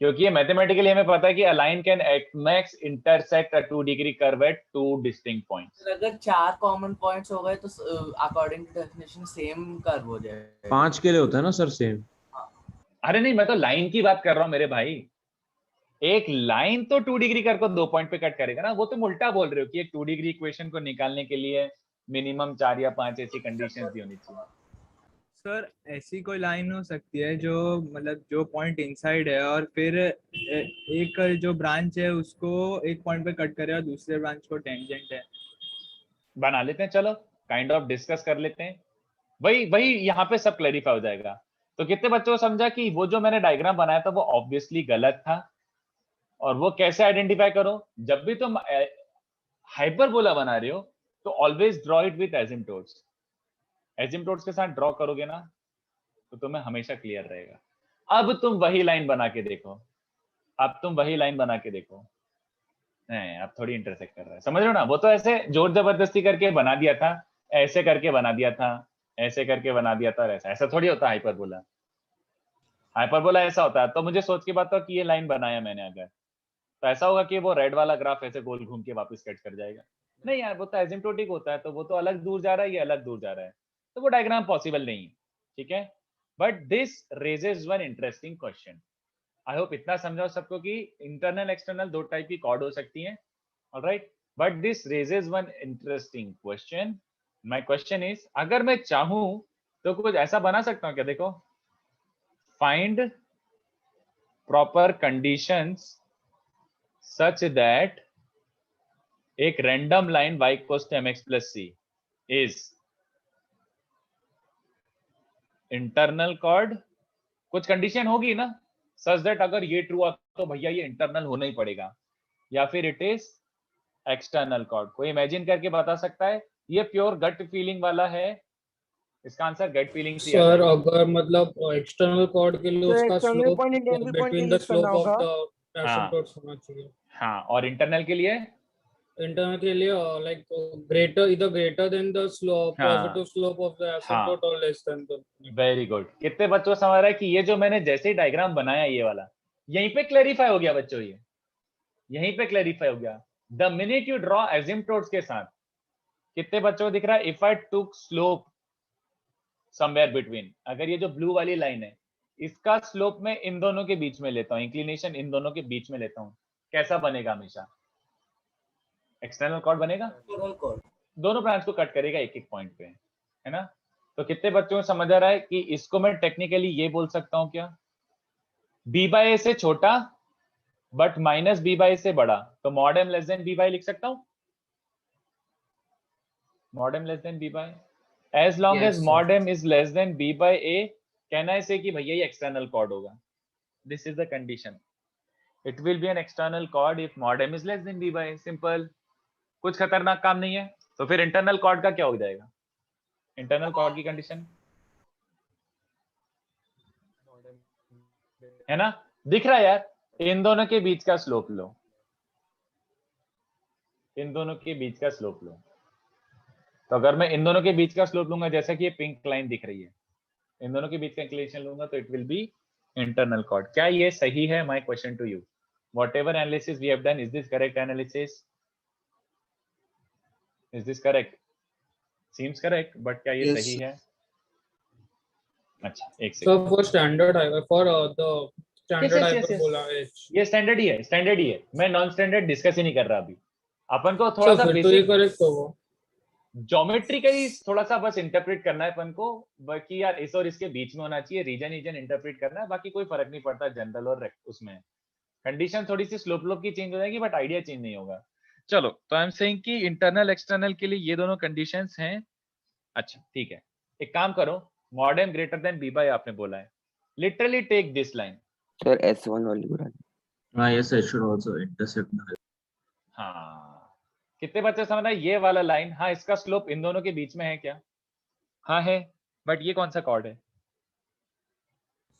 क्योंकि ये मैथमेटिकली हमें पता है कि a line can at max intersect a 2 degree curve at 2 distinct points. अगर 4 कॉमन पॉइंट्स हो गए तो according to definition same curve हो है। जाएगा। 5 के लिए होता है ना सर सेम? अरे नहीं, मैं तो लाइन की बात कर रहा हूँ मेरे भाई। एक लाइन तो 2 डिग्री कर्व को 2 पॉइंट पे कट करेगा ना। वो तुम उल्टा बोल रहे हो कि एक 2 डिग्री इक्वेशन को निकालने के लिए मिनिमम 4 या 5 ऐसी कंडीशंस भी होनी चाहिए। सर ऐसी कोई लाइन हो सकती है जो मतलब जो पॉइंट इनसाइड है और फिर एक जो ब्रांच है उसको एक पॉइंट पे कट करे और दूसरे ब्रांच को टेंजेंट है। बना लेते हैं, चलो काइंड ऑफ डिस्कस कर लेते हैं। वही वही यहाँ पे सब क्लैरिफाई हो जाएगा। तो कितने बच्चों को समझा कि वो जो मैंने डायग्राम बनाया था वो ऑब्वियसली गलत था, और वो कैसे आइडेंटिफाई करो? जब भी तुम हाइपरबोला बना रहे हो तो always draw it with asymptotes. Asymptotes के साथ ड्रॉ करोगे ना तो तुम्हें हमेशा क्लियर रहेगा। अब तुम वही लाइन बना के देखो, अब तुम वही लाइन बना के देखो, नहीं अब थोड़ी इंटरसेक्ट कर रहा है, समझ रहे हो ना। वो तो ऐसे जोर जबरदस्ती करके बना दिया था, ऐसे करके बना दिया था, ऐसे करके बना दिया था, और ऐसा ऐसा थोड़ी होता हाइपरबोला। हाइपरबोला ऐसा होता है। तो मुझे सोच के बताओ कि ये लाइन बनाया मैंने अगर, तो ऐसा होगा कि वो रेड वाला ग्राफ ऐसे गोल घूम के वापस कट कर जाएगा? नहीं यार, वो तो एसिम्प्टोटिक होता है, तो वो तो अलग दूर जा रहा है, ये अलग दूर जा रहा है, तो वो डायग्राम पॉसिबल नहीं है, ठीक है। But this raises one interesting question. I hope इतना समझाओ सबको कि इंटरनल एक्सटर्नल 2 टाइप की कॉर्ड हो सकती हैं, alright. But this raises one interesting question. My question is, अगर मैं चाहूं तो कुछ ऐसा बना सकता हूं क्या? देखो, find proper conditions such that एक random line y equals to mx plus c is internal chord. कुछ कंडीशन होगी ना, सच दैट अगर ये ट्रू आ तो भैया ये इंटरनल होना ही पड़ेगा, या फिर इट इज एक्सटर्नल कॉर्ड। कोई इमेजिन करके बता सकता है? ये प्योर गट फीलिंग वाला है, इसका आंसर गट फीलिंग से सर अगर मतलब एक्सटर्नल कॉर्ड के लिए उसका slope between the slope of the asymptotes होना चाहिए। हाँ, और इंटरनल के लिए? इंटरनल के लिए लाइक ग्रेटर, इधर greater than the slope, positive slope of the asymptote और less than the. Very good. कितने बच्चों को समझ रहा है कि ये जो मैंने जैसे ही डायग्राम बनाया ये वाला, यहीं पे क्लैरिफाई हो गया बच्चों, ये यहीं पे क्लैरिफाई हो गया। The minute you draw asymptotes के साथ, कितने बच्चों को दिख रहा है? If I took slope somewhere between, अगर ये जो ब्लू वाली लाइन है इसका स्लोप मैं इन दोनों के बीच में लेता हूं, इंक्लिनेशन इन दोनों के बीच में लेता हूं, कैसा बनेगा? हमेशा एक्सटर्नल कॉर्ड बनेगा, दोनों ब्रांच को कट करेगा एक एक पॉइंट पे, है ना। तो कितने बच्चों को समझ आ रहा है कि इसको मैं टेक्निकली ये बोल सकता हूं क्या? b बाय a से छोटा बट माइनस b बाय से बड़ा, तो mod m less than b by लिख सकता हूं। Mod m less than b by, as long as mod m is less than b by a, can I say कि भैया ये एक्सटर्नल कॉर्ड होगा? This is the condition. It will be an external chord if mod m is less than b by a. Simple. कुछ खतरनाक काम नहीं है। तो फिर इंटरनल कॉर्ड का क्या हो जाएगा? इंटरनल कॉर्ड की कंडीशन है ना, दिख रहा है यार? इन दोनों के बीच का स्लोप लो, इन दोनों के बीच का स्लोप लो। तो अगर मैं इन दोनों के बीच का स्लोप लूंगा, जैसा कि ये पिंक लाइन दिख रही है, इन दोनों के बीच का इंक्लिनेशन लूंगा तो it will be internal chord. क्या ये सही है? My question to you, whatever analysis we have done, is this correct analysis? Is this correct? Seems correct, but क्या ये सही है? अच्छा एक So second, for standard for the standard yes, yes, yes. hyperbola H. ये standard ही है, standard ही है, मैं नॉन स्टैंडर्ड डिस्कस ही नहीं कर रहा अभी। अपन को थोड़ा अच्छा सा फिर तो ये बेसिक करेक्ट होगा। ज्योमेट्रिकली थोड़ा सा बस इंटरप्रेट करना है अपन को, बाकी यार इस और इसके बीच में होना चाहिए, रीजन इंटरप्रेट करना है, बाकी कोई फर्क नहीं पड़ता जनरल और उसमें। कंडीशन थोड़ी सी स्लोप की चेंज हो जाएगी बट आइडिया चेंज नहीं होगा। चलो, तो आई एम सेइंग कि इंटरनल एक्सटर्नल के लिए ये दोनों कंडीशंस हैं। अच्छा ठीक है, एक काम करो, mod m greater than b by आपने बोला है, literally take this line. Sir S1 वाली बना yes, it should also intersect the हाँ, कितने बच्चे समझ रहे हैं ये वाला लाइन? हाँ, इसका स्लोप इन दोनों के बीच में है क्या? हाँ है, बट ये कौन सा कॉर्ड है?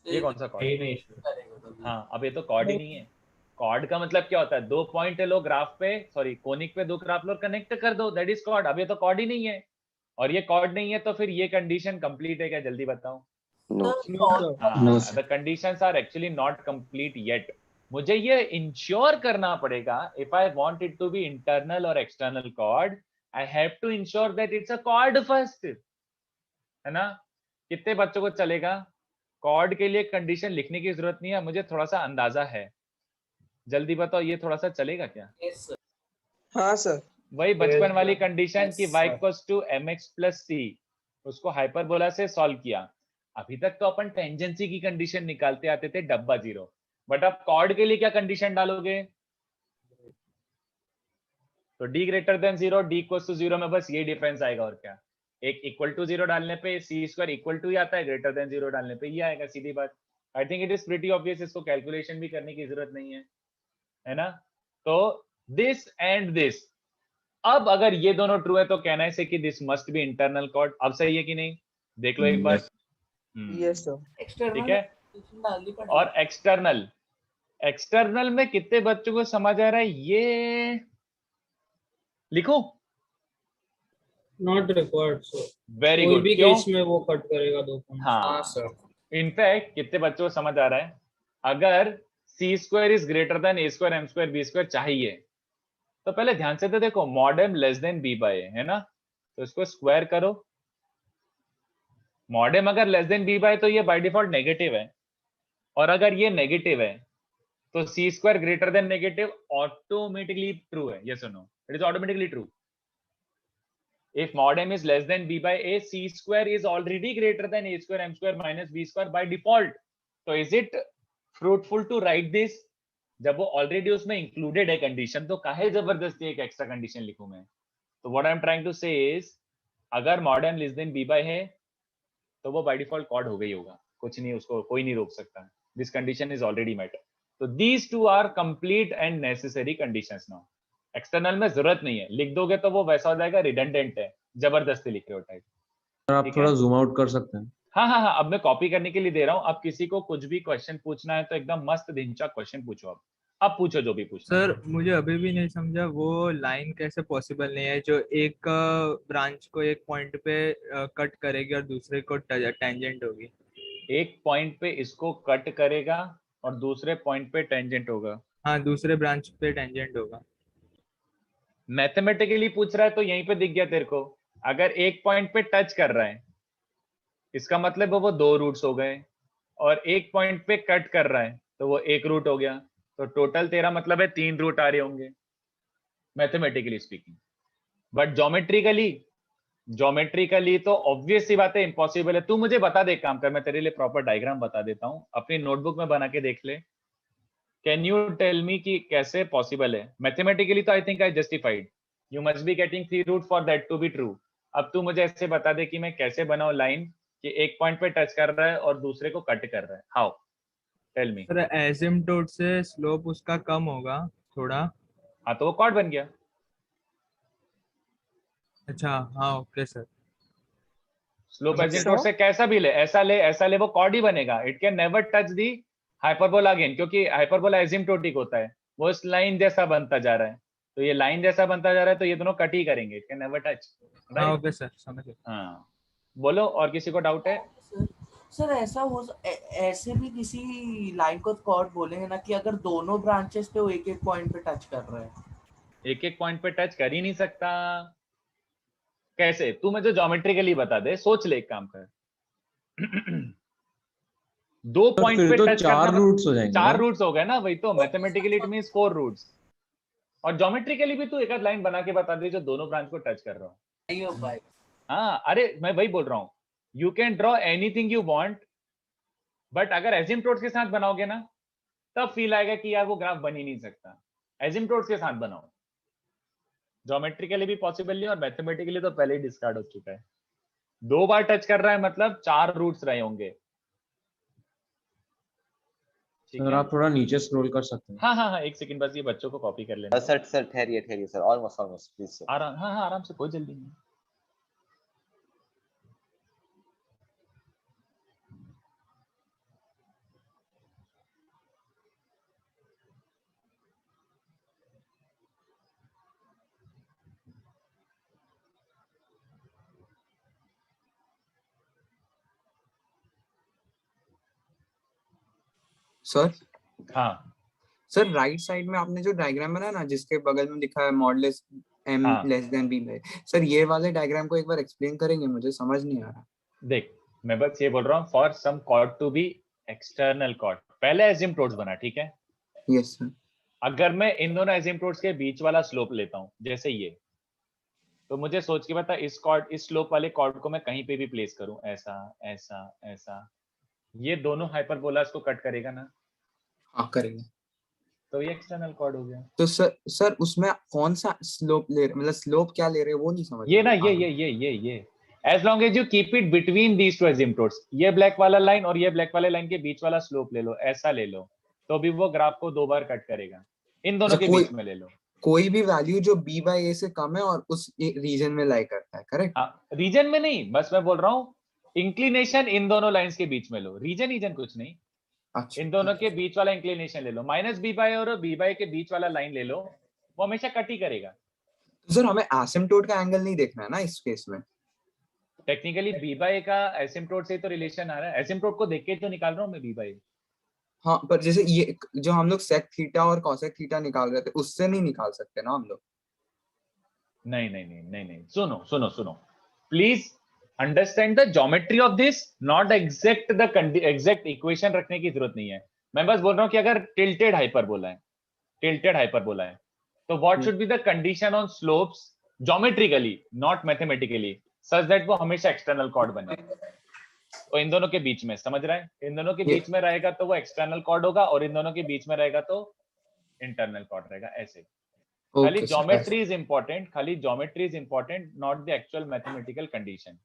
ये कौन सा कॉर्ड है? नहीं हाँ, अब ये तो कॉर्ड ही नहीं है। कॉर्ड का मतलब क्या होता है? दो पॉइंट लो ग्राफ पे, सॉरी कोनिक पे दो ग्राफ लो, कनेक्ट कर दो, दैट इज कॉर्ड। अब ये तो कॉर्ड ही नहीं है, और ये कॉर्ड नहीं है, तो फिर ये कंडीशन कंप्लीट है क्या? जल्दी बताओ। No the conditions are actually not complete yet. मुझे ये इंश्योर करना पड़ेगा, if I want it to be internal और external chord, I have to ensure that it's a chord first, है ना? कितने बच्चों को चलेगा? कॉर्ड के लिए कंडीशन लिखने की जरूरत नहीं है, मुझे थोड़ा सा अंदाजा है, जल्दी बताओ ये थोड़ा सा चलेगा क्या? हाँ सर। वही बचपन वाली कंडीशन की y equals to mx plus c, उसको हाइपरबोला से सॉल्व किया। अभी तक तो अपन टेंजेंसी की कंडीशन निकालते आते थे डब्बा जीरो, बट अब कॉर्ड के लिए क्या कंडीशन डालोगे? तो d greater than 0, d equals to 0 में बस ये डिफरेंस आएगा, और क्या? एक इक्वल टू 0 डालने पे c स्क्वायर इक्वल टू ही आता है, ग्रेटर देन 0 डालने पे ये आएगा, सीधी बात। I think it is pretty obvious, इसको कैलकुलेशन भी करने की जरूरत नहीं है ना? तो दिस एंड दिस, अब अगर ये दोनों ट्रू है तो कहना है कि this must be internal chord. अब सही है कि नहीं? देख लो एक बार। Yes sir. ठीक है, और एक्सटर्नल, एक्सटर्नल में कितने बच्चों को समझ आ रहा है? ये लिखो, नॉट रिक्वायर्ड सर। वेरी कोई गुड। भी क्यों? केस में वो कट करेगा 2 पॉइंट। हाँ सर। इनफैक्ट कितने बच्चों को समझ आ रहा है? अगर C square is greater than A square M square B square चाहिए, तो पहले ध्यान से तो देखो, mod m less than b by a है ना, तो इसको स्क्वायर करो। मॉड m अगर लेस देन b बाय, तो ये बाय डिफॉल्ट नेगेटिव है, और अगर ये नेगेटिव है तो C square greater than negative automatically true है। ये सुनो, it is automatically true. If mod m is less than b by a, c square is already greater than a square m square minus b square by default. So is it fruitful to write this? जब वो already उसमें included है condition, तो काहे जबरदस्ती एक extra condition लिखूं मैं? तो what I am trying to say is, अगर mod m less than b by है तो वो बाय डिफॉल्ट कॉर्ड हो गई होगा, कुछ नहीं, उसको कोई नहीं रोक सकता। This condition is already met. तो these two are complete and necessary conditions. Now external में जरूरत नहीं है, लिख दोगे तो वो वैसा हो जाएगा, रिडंडेंट है, जबरदस्ती लिख रहे हो टाइप। सर आप थोड़ा जूम आउट कर सकते हैं? हाँ, अब मैं कॉपी करने के लिए दे रहा हूँ। अब किसी को कुछ भी क्वेश्चन पूछना है तो एकदम मस्त धिनचा क्वेश्चन पूछो। अब पूछो जो भी पूछना है। सर मुझे अभी भी नहीं समझा, वो लाइन कैसे पॉसिबल नहीं है जो एक ब्रांच को एक पॉइंट पे कट करेगी और दूसरे को टेंजेंट होगी? एक पॉइंट पे इसको कट करेगा और दूसरे पॉइंट पे टेंजेंट होगा। हाँ, दूसरे ब्रांच पे टेंजेंट होगा। मैथमेटिकली पूछ रहा है तो यहीं पे दिख गया तेरे को। अगर एक पॉइंट पे टच कर रहा है, इसका मतलब वो 2 रूट्स हो गए, और एक पॉइंट पे कट कर रहा है तो वो 1 रूट हो गया, तो टोटल तेरा मतलब है 3 रूट आ रहे होंगे मैथमेटिकली स्पीकिंग। बट ज्योमेट्रिकली तो ऑब्वियस सी बात है, इम्पॉसिबल है। तू मुझे बता दे, काम कर, मैं तेरे लिए प्रॉपर डायग्राम बता देता हूँ, अपनी नोटबुक में बना के देख ले। कैन यू टेल मी कि कैसे पॉसिबल है मैथमेटिकली? तो I think I justified, you must be getting 3 root for that to be true. अब तू मुझे ऐसे बता दे कि मैं कैसे बनाऊं लाइन कि एक पॉइंट पे टच कर रहा है और दूसरे को कट कर रहा है। How? Tell me. Sir asymptote से स्लोप उसका कम होगा थोड़ा। हाँ, तो वो कॉर्ड बन गया। अच्छा हाँ, ओके सर। स्लोप एसिम्पटोट से कैसा भी ले, ऐसा ले, वो कॉर्ड ही बनेगा। It can never touch the hyperbola again, क्योंकि हाइपरबोला एसिम्पटोटिक होता है, वो इस लाइन जैसा बनता जा रहा है, तो ये लाइन जैसा बनता जा रहा है, तो ये दोनों कट ही करेंगे। It can never touch. हाँ ओके सर, समझ गया। हाँ, बोलो और किसी को डाउट है? सर ऐसा ऐसे भी किसी लाइन को कॉर्ड बोलेंगे ना कि अगर दोनों ब्रांचेस पे वो एक एक पॉइंट पे टच कर रहे हैं। एक एक पॉइंट पे टच कर ही नहीं सकता। कैसे? तू मुझे ज्योमेट्रिकली बता दे, सोच ले, एक काम कर। दो पॉइंट फिर पे तो टच चार करना, रूट्स हो जाएंगे चार ना? रूट्स हो गए ना, वही तो मैथमेटिकली इट मींस 4 रूट्स। और ज्योमेट्रिकली भी तू एक आध लाइन बना के बता दे जो दोनों ब्रांच को टच कर रहा हो। नहीं हो भाई। हाँ, अरे मैं वही बोल रहा हूँ, you can draw anything you want, but अगर एसिम्प्टोट्स के साथ बनाओगे ना तब फील आएगा कि यार वो ग्राफ बन ही नहीं सकता। एसिम्प्टोट्स के साथ बनाओ, ज्योमेट्रिकली भी पॉसिबल नहीं और मैथमेटिकली तो पहले ही डिस्कार्ड हो चुका है। 2 बार टच कर रहा है मतलब 4 रूट्स रहे होंगे। ठीक सर है, आप थोड़ा नीचे स्क्रॉल कर सकते हैं? हाँ हाँ हाँ, एक सेकंड बस ये बच्चों को कॉपी कर लेना। सर सर ठहरिए सर, ऑलमोस्ट प्लीज सर। आराम, हाँ हाँ आराम से, कोई जल्दी नहीं। सर हाँ सर राइट साइड में आपने जो डायग्राम बनाया ना जिसके बगल में लिखा है मॉडुलस m हाँ। लेस देन b में, सर ये वाले डायग्राम को एक बार एक्सप्लेन करेंगे, मुझे समझ नहीं आ रहा। देख, मैं बस ये बोल रहा हूँ, for some chord to be external chord, पहले एसिम्प्टोट्स बना, ठीक है? Yes sir. अगर मैं इन दोनों एसिम्प्टोट्स के बीच वाला स्लोप लेता हूँ जैसे ये, तो मुझे सोच के बता इस कॉर्ड, इस स्लोप वाले कॉर्ड को मैं कहीं पे भी प्लेस करूं, ऐसा ऐसा ऐसा, ये दोनों हाइपरबोलास को कट करेगा ना? हाँ करेंगे। तो ये एक्सटर्नल कॉर्ड हो गया। तो सर उसमें कौन सा स्लोप ले रहे, मतलब स्लोप क्या ले रहे हैं वो नहीं समझ। ये ना ये as long as you keep it between these two asymptotes, ये ब्लैक वाला लाइन और ये ब्लैक वाले लाइन के बीच वाला स्लोप ले लो, ऐसा ले लो, तो भी वो ग्राफ को 2 बार कट करेगा। इन दोनों के बीच में ले लो कोई भी वैल्यू जो b बाय a से कम है और उस रीजन में लाई करता है, करेक्ट? रीजन में नहीं, बस मैं बोल रहा हूँ इंक्लिनेशन इन दोनों लाइंस के बीच में लो, रीजन कुछ नहीं। अच्छा, इन दोनों के बीच वाला इंक्लिनेशन ले लो, माइनस बी बाय और बी बाय के बीच वाला लाइन ले लो, वो हमेशा कट ही करेगा। तो सर हमें एसिम्प्टोट का एंगल नहीं देखना है ना इस केस में? टेक्निकली बी बाय का एसिम्प्टोट से तो रिलेशन आ रहा है, एसिम्प्टोट को देख के तो निकाल रहा हूँ मैं बी बाय। हाँ पर जैसे ये जो हम लोग सेक थीटा और कॉसेक थीटा निकाल रहे थे उससे नहीं निकाल सकते ना हम लोग? नहीं, सुनो please understand the geometry of this, not exact equation रखने की जरूरत नहीं है। मैं बस बोल रहा हूँ कि अगर टिल्टेड हाइपरबोला है तो what should be the condition on slopes geometrically not mathematically such that वो हमेशा एक्सटर्नल कॉर्ड बने। तो इन दोनों के बीच में, समझ रहा है, इन दोनों के बीच में रहेगा तो वो एक्सटर्नल कॉर्ड होगा और इन दोनों के बीच में रहेगा तो इंटरनल कॉर्ड रहेगा, ऐसे। खाली geometry is important, not the actual mathematical condition.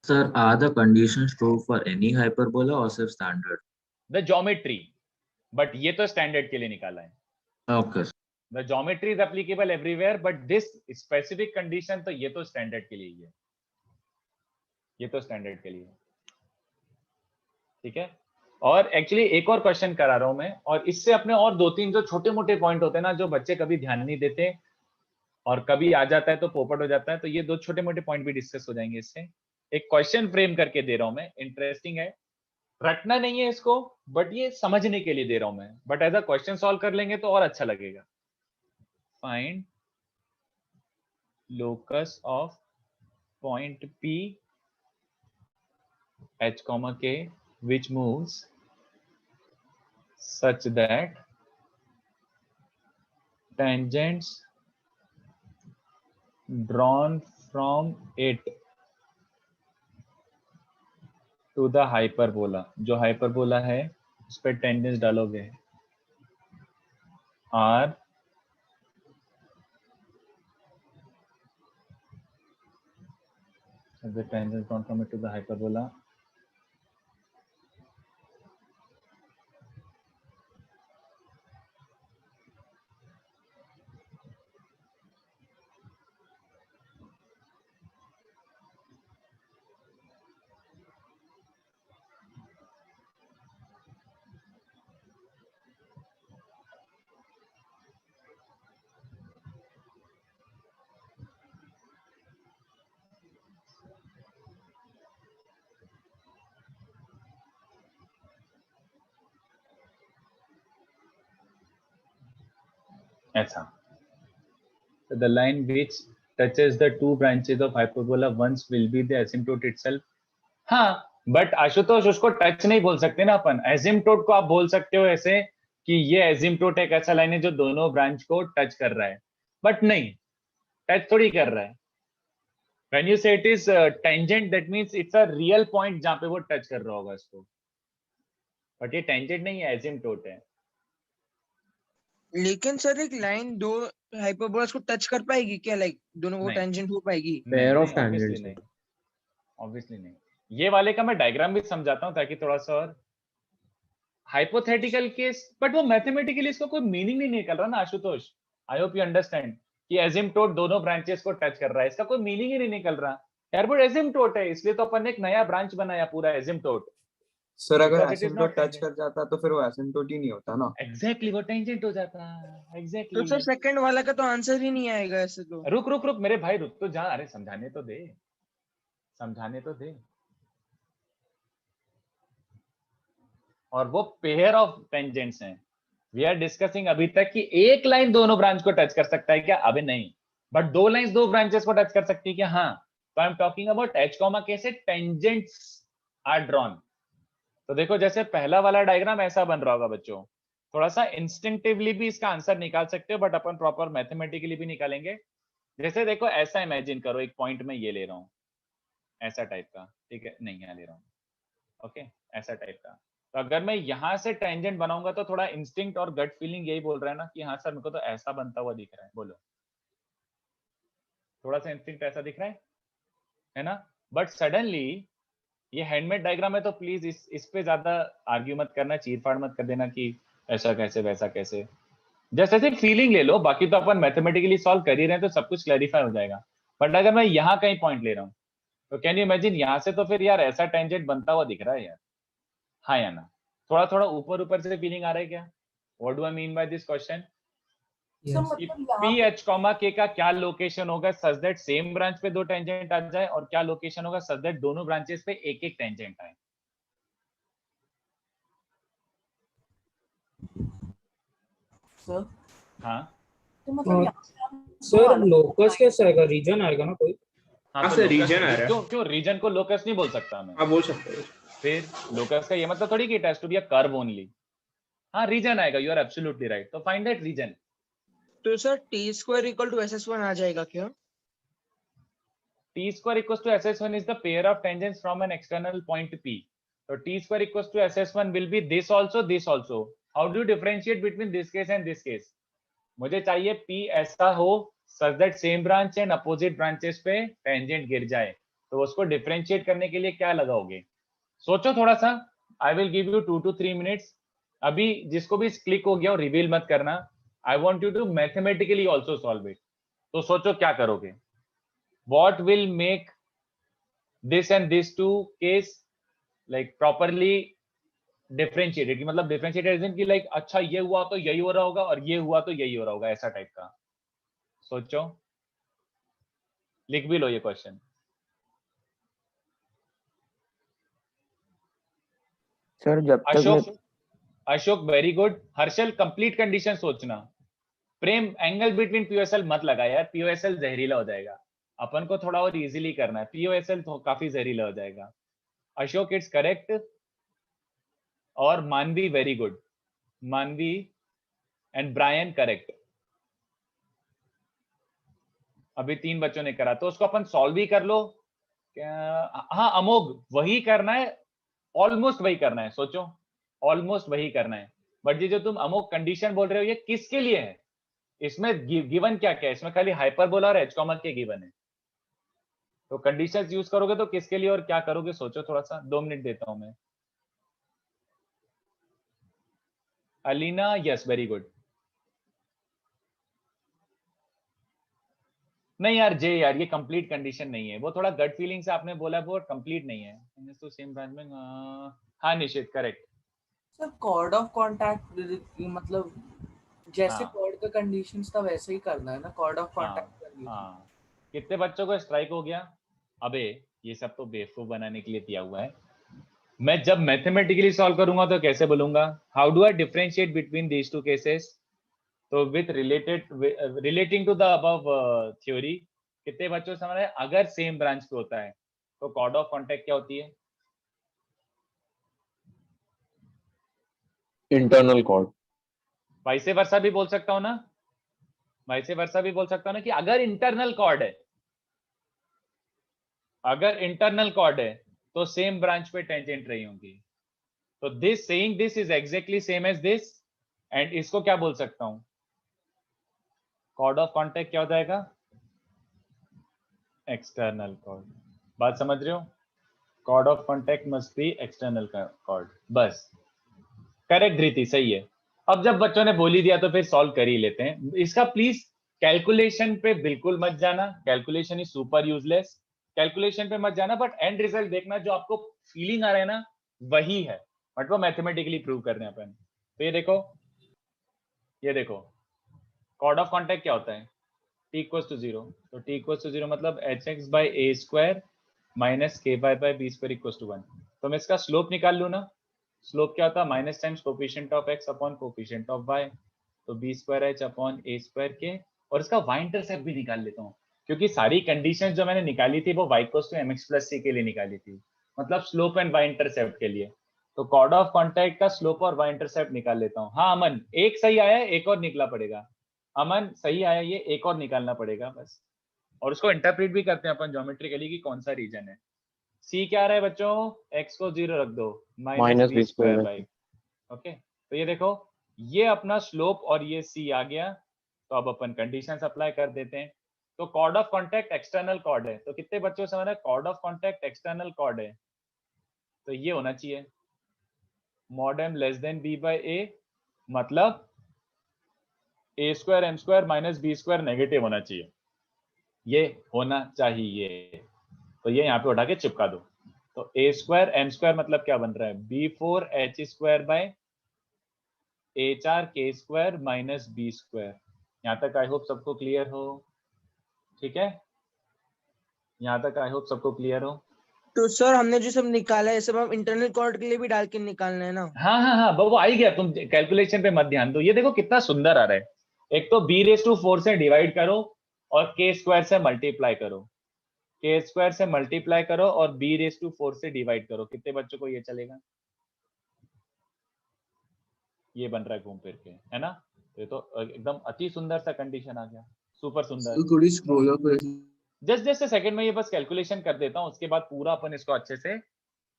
Sir are the conditions true for any hyperbola और सिर्फ स्टैंडर्ड? द ज्योमेट्री, बट ये तो स्टैंडर्ड के लिए निकाला है। Okay. The geometry is applicable everywhere, but this specific condition तो ये तो स्टैंडर्ड के लिए ही है, ये तो स्टैंडर्ड के लिए, ठीक है। और एक्चुअली एक और क्वेश्चन करा रहा हूं मैं, और इससे अपने और 2-3 जो छोटे मोटे पॉइंट होते हैं ना जो बच्चे कभी ध्यान नहीं देते और कभी आ जाता है तो पोपट हो जाता है, तो ये 2 छोटे मोटे पॉइंट भी डिस्कस हो जाएंगे इससे। एक क्वेश्चन फ्रेम करके दे रहा हूं मैं, इंटरेस्टिंग है, रटना नहीं है इसको, बट ये समझने के लिए दे रहा हूं मैं, but as a question solve कर लेंगे तो और अच्छा लगेगा। Find locus of point P H, K which moves such that tangents drawn from it to the hyperbola, जो hyperbola है उस पर tangents डालोगे, are the tangents drawn from it to the hyperbola ऐसा। So the line which touches the 2 branches of hyperbola once will be the asymptote itself. हाँ, but Ashutosh उसको touch नहीं बोल सकते ना अपन, एजिम्पटोट को आप बोल सकते हो ऐसे कि ये एजिम्पटोट एक ऐसा लाइन है जो दोनों ब्रांच को टच कर रहा है, बट नहीं, टच थोड़ी कर रहा है। When you say it is tangent, that means it's a real point जहाँ पे वो टच कर रहा होगा इसको, बट ये टेंजेंट नहीं है, एजिम्पटोट है। लेकिन सर एक लाइन दो हाइपरबोलास को टच कर पाएगी क्या, लाइक दोनों को नहीं। टेंजेंट हो पाएगी? पेयर ऑफ ऑब्वियसली tangents नहीं, ऑब्वियसली नहीं। ये वाले का मैं डायग्राम भी समझाता हूँ ताकि थोड़ा सा और हाइपोथेटिकल केस, बट वो मैथमेटिकली इसको कोई मीनिंग नहीं निकल रहा ना Ashutosh. I hope you understand कि एजिम्पटोट दोनों ब्रांचेस को टच कर रहा है, इसका कोई मीनिंग ही नहीं निकल रहा यार, वो एजिम्पटोट है, इसलिए तो अपन ने एक नया ब्रांच बनाया पूरा एजिम्पटोट। सर अगर Because it is एसिम्पटोट not touch tangent. कर जाता तो फिर वो एसिम्पटोट ही नहीं होता ना। एग्जैक्टली वो टेंजेंट हो जाता है, तो एग्जैक्टली। सर सेकंड वाला का तो आंसर ही नहीं आएगा ऐसे तो। रुक रुक रुक मेरे भाई, रुक तो जा, अरे समझाने तो दे, समझाने तो दे। और वो पेयर ऑफ टेंजेंट्स हैं, वी आर डिस्कसिंग अभी तक कि एक लाइन दोनों ब्रांच को टच कर सकता है क्या, अभी नहीं, बट दो लाइंस दो ब्रांचेस को टच कर सकती है क्या, हाँ। तो I am talking about H comma कैसे टेंजेंट्स आर ड्रॉन। तो देखो जैसे पहला वाला डायग्राम ऐसा बन रहा होगा बच्चों, थोड़ा सा इंस्टिंक्टिवली भी इसका आंसर निकाल सकते हो, बट अपन प्रॉपर मैथमेटिकली भी निकालेंगे। जैसे देखो ऐसा इमेजिन करो, एक पॉइंट में ये ले रहा हूँ, ऐसा टाइप का, ठीक है, नहीं यहाँ ले रहा हूँ, ओके, ऐसा टाइप का। तो अगर मैं यहाँ से टेंजेंट बनाऊंगा तो थोड़ा इंस्टिंक्ट और गट फीलिंग यही बोल रहा है ना कि हाँ सर मेरे को तो ऐसा बनता हुआ दिख रहा है, बोलो थोड़ा सा इंस्टिंक्ट ऐसा दिख रहा है ना। बट सडनली ये हैंडमेड डायग्राम है, तो प्लीज इस पे ज्यादा आर्ग्यू मत करना, चीरफाड़ मत कर देना कि ऐसा कैसे वैसा कैसे, जस्ट ऐसे फीलिंग ले लो, बाकी तो अपन मैथमेटिकली सॉल्व कर ही रहे हैं तो सब कुछ क्लैरिफाई हो जाएगा। बट अगर मैं यहाँ कहीं पॉइंट ले रहा हूँ तो कैन यू इमेजिन यहाँ से तो फिर यार ऐसा टेंजेंट बनता हुआ दिख रहा है यार, हाँ या ना। थोड़ा थोड़ा ऊपर ऊपर से फीलिंग आ रहा है क्या? What do I mean by this question? P H comma के का क्या लोकेशन होगा सच दैट सेम ब्रांच पे दो टेंजेंट आ जाए, और क्या लोकेशन होगा सच दैट दोनों ब्रांचेस पे एक एक टेंजेंट आए? सर हाँ तो मतलब यहाँ से हम सर लोकस कैसा आएगा, रीजन आएगा ना कोई? हाँ सर रीजन आ रहा है। क्यों रीजन को लोकस नहीं बोल सकता मैं? आप बोल सकते हो। फिर लोकस का ये मतलब थोड़ी कि it has to be a curve only. हाँ रीजन आएगा, यू आर एब्सोल्युटली राइट। तो फाइंड दैट रीजन। तो sir T square equal to SS1 आ जाएगा क्या? T square equals to SS1 is the pair of tangents from an external point P. So T square equals to SS1 will be this also, this also. How do you differentiate between this case and this case? मुझे चाहिए P ऐसा हो such that same branch and opposite branches पे tangent गिर जाए, तो उसको differentiate करने के लिए क्या लगाओगे? सोचो थोड़ा सा। I will give you 2 to 3 minutes. अभी जिसको भी क्लिक हो गया हो रिवील मत करना। I want you to mathematically also solve it. तो सोचो क्या करोगे? What will make this and this two case like properly differentiated? कि मतलब differentiated isn't कि like अच्छा ये हुआ तो यही हो रहा होगा और ये हुआ तो यही हो रहा होगा, ऐसा टाइप का। सोचो, लिख भी लो ये क्वेश्चन। सर जब तक Ashok very good. Harshal complete condition सोचना। प्रेम एंगल बिटवीन पीओएसएल मत लगा यार, पीओएसएल जहरीला हो जाएगा। अपन को थोड़ा और इजीली करना है, पीओएसएल तो काफी जहरीला हो जाएगा। अशोक इट्स करेक्ट और मानवी वेरी गुड। मानवी एंड ब्रायन करेक्ट। अभी 3 बच्चों ने करा तो उसको अपन सॉल्व ही कर लो। हाँ अमोघ वही करना है, ऑलमोस्ट वही करना है। सोचो ऑलमोस्ट वही करना है, बट ये जो तुम अमोघ कंडीशन बोल रहे हो ये किसके लिए है? इसमें गिवन क्या क्या है? इसमें खाली हाइपरबोला और एच कॉमा के गिवन है। तो कंडीशंस यूज करोगे तो किसके लिए और क्या करोगे? सोचो थोड़ा सा। 2 मिनट देता हूं मैं। Alina yes very good. नहीं यार जे यार ये कंप्लीट कंडीशन नहीं है, वो थोड़ा गट फीलिंग से आपने बोला, वो कंप्लीट नहीं है। तो सेम ब्रांच में हाँ निश्चित correct. Sir chord of contact मतलब जैसे हाँ। कॉर्ड का कंडीशंस था वैसे ही करना है ना, कॉर्ड ऑफ कांटेक्ट करनी है। हाँ कितने बच्चों को स्ट्राइक हो गया? अबे ये सब तो बेवकूफ बनाने के लिए दिया हुआ है। मैं जब मैथमेटिकली सॉल्व करूंगा तो कैसे बोलूंगा? How do I differentiate between these two cases? तो with relating to the above theory कितने बच्चों समझ रहे हैं? अगर सेम ब्रांच पे होता है तो कॉर्ड ऑफ कांटेक्ट क्या होती है? Internal cord. वाइसे वर्सा भी बोल सकता हूं ना, वाइसे वर्सा भी बोल सकता हूं ना कि अगर इंटरनल कॉर्ड है, अगर इंटरनल कॉर्ड है तो सेम ब्रांच पे टेंजेंट रही होंगी। तो this saying this is exactly same as this, and इसको क्या बोल सकता हूं, कॉर्ड ऑफ कॉन्टैक्ट क्या हो जाएगा, एक्सटर्नल कॉर्ड। बात समझ रहे हो, chord of contact must be external chord. बस करेक्ट धृति, सही है। अब जब बच्चों ने बोल ही दिया तो फिर सॉल्व कर ही लेते हैं। इसका प्लीज कैलकुलेशन पे बिल्कुल मत जाना, calculation is super useless, calculation पे मत जाना, बट एंड रिजल्ट देखना, जो आपको फीलिंग आ रहा है ना वही है, बट वो मैथमेटिकली प्रूव कर रहे हैं अपन। तो ये देखो, ये देखो कॉर्ड ऑफ कॉन्टैक्ट क्या होता है, t इक्वल्स टू 0, तो t इक्वल्स टू 0 मतलब hx by a square minus k by b square equals to 1। तो मैं इसका स्लोप निकाल लूं ना, स्लोप क्या होता है, minus times coefficient of x upon coefficient of y, तो b square h upon a square k, और इसका y इंटरसेप्ट भी निकाल लेता हूं, क्योंकि सारी कंडीशंस जो मैंने निकाली थी वो y equals to mx plus c के लिए निकाली थी, मतलब स्लोप एंड y इंटरसेप्ट के लिए। तो कॉर्ड ऑफ कॉन्टैक्ट का स्लोप और y इंटरसेप्ट निकाल लेता हूं। हाँ अमन, एक सही आया, एक और निकला पड़ेगा। अमन सही आया, ये एक और निकालना पड़ेगा बस, और उसको इंटरप्रेट भी करते हैं अपन ज्योमेट्रिकली कि कौन सा रीजन है। c क्या आ रहा है बच्चों, x को 0 रख दो, minus b square by, okay. तो ये देखो, ये अपना स्लोप और ये c आ गया, तो अब अपन कंडीशंस अप्लाई कर देते हैं। तो chord of contact external chord है, तो कितने बच्चों से हमारा chord of contact external chord है, तो ये होना चाहिए mod m less than b by a, मतलब a square m square minus b square negative होना चाहिए, ये होना चाहिए। तो ये यहाँ पे उठा के चिपका दो। तो a स्क्वायर m स्क्वायर मतलब क्या बन रहा है, b4 h square by a4 k square minus b square. यहाँ तक आई होप सबको क्लियर हो, ठीक है, यहाँ तक आई होप सबको क्लियर हो। तो सर हमने जो सब निकाला है सब हम इंटरनल कॉर्ड के लिए भी डाल के निकालना है ना? हाँ हाँ हाँ, वो आ ही गया, तुम कैलकुलेशन पे मत ध्यान दो। ये देखो कितना सुंदर आ रहा है, एक तो b⁴ से डिवाइड करो और k स्क्वायर से मल्टीप्लाई करो, k स्क्वायर से मल्टीप्लाई करो और b⁴ से डिवाइड करो। कितने बच्चों को ये चलेगा, ये बन रहा है घूम फिर के, है ना। ये तो एकदम अति सुंदर सा कंडीशन आ गया, सुपर सुंदर। जस्ट जस्ट सेकंड में ये बस कैलकुलेशन कर देता हूं, उसके बाद पूरा अपन इसको अच्छे से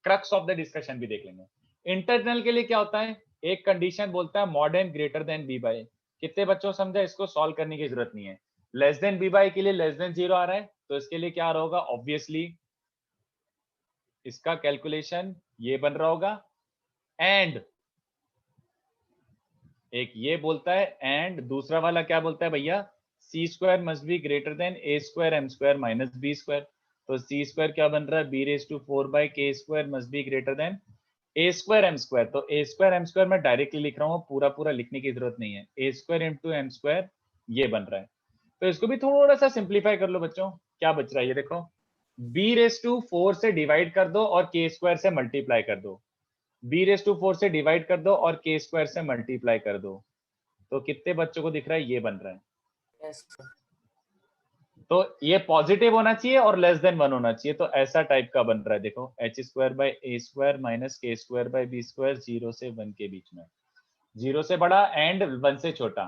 क्रक्स ऑफ द डिस्कशन भी देख लेंगे। इंटरनल के लिए क्या होता है, एक कंडीशन बोलता है mod m greater than b by. कितने बच्चों समझा, इसको सॉल्व करने की जरूरत नहीं है। लेस देन b बाई के लिए लेस देन 0 आ रहा है, तो इसके लिए क्या आ रहा होगा, ऑब्वियसली इसका कैलकुलेशन ये बन रहा होगा, एंड एक ये बोलता है, एंड दूसरा वाला क्या बोलता है भैया, c square must be greater than a square m square minus b square. तो c स्क्वायर क्या बन रहा है, b⁴ by k square must be greater than a square m square. तो a स्क्वायर m स्क्वायर मैं directly लिख रहा हूँ, पूरा पूरा लिखने की जरूरत नहीं है, a square into m square ये बन रहा है। तो इसको भी थोड़ा सा सिंप्लीफाई कर लो बच्चों, क्या बच रहा है ये देखो, b⁴ से डिवाइड कर दो और k स्क्वायर से मल्टीप्लाई कर दो, b⁴ से डिवाइड कर दो और k स्क्वायर से मल्टीप्लाई कर दो। तो कितने बच्चों को दिख रहा है, ये बन रहा है। Yes, sir. तो ये पॉजिटिव होना चाहिए और लेस देन 1 होना चाहिए, तो ऐसा टाइप का बन रहा है। देखो h square by a square minus k square by b square 0 से 1 के बीच में, 0 से बड़ा एंड 1 से छोटा।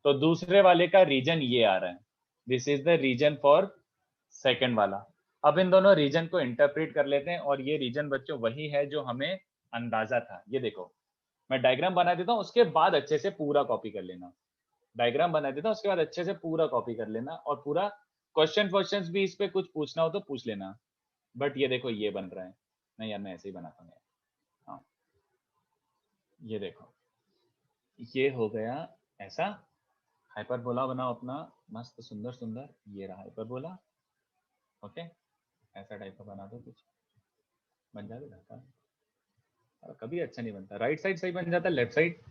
तो दूसरे वाले का रीजन ये आ रहा है, this is the region for second वाला। अब इन दोनों रीजन को इंटरप्रेट कर लेते हैं, और ये रीजन बच्चों वही है जो हमें अंदाजा था। ये देखो मैं डायग्राम बना देता हूँ, उसके बाद अच्छे से पूरा कॉपी कर लेना। डायग्राम बना देता हूँ, उसके बाद अच्छे से पूरा कॉपी कर लेना, और पूरा क्वेश्चन भी इस पे कुछ पूछना हो तो पूछ लेना। बट ये देखो ये बन रहा है, नहीं यार मैं ऐसे ही बनाता हूँ। हाँ ये देखो ये हो गया ऐसा, हाइपरबोला बनाओ अपना मस्त सुंदर सुंदर, ये रहा हाइपरबोला, ओके। ऐसा टाइप का बना दो, कुछ बन जाएगा। कभी अच्छा नहीं बनता, राइट साइड सही बन जाता, लेफ्ट साइड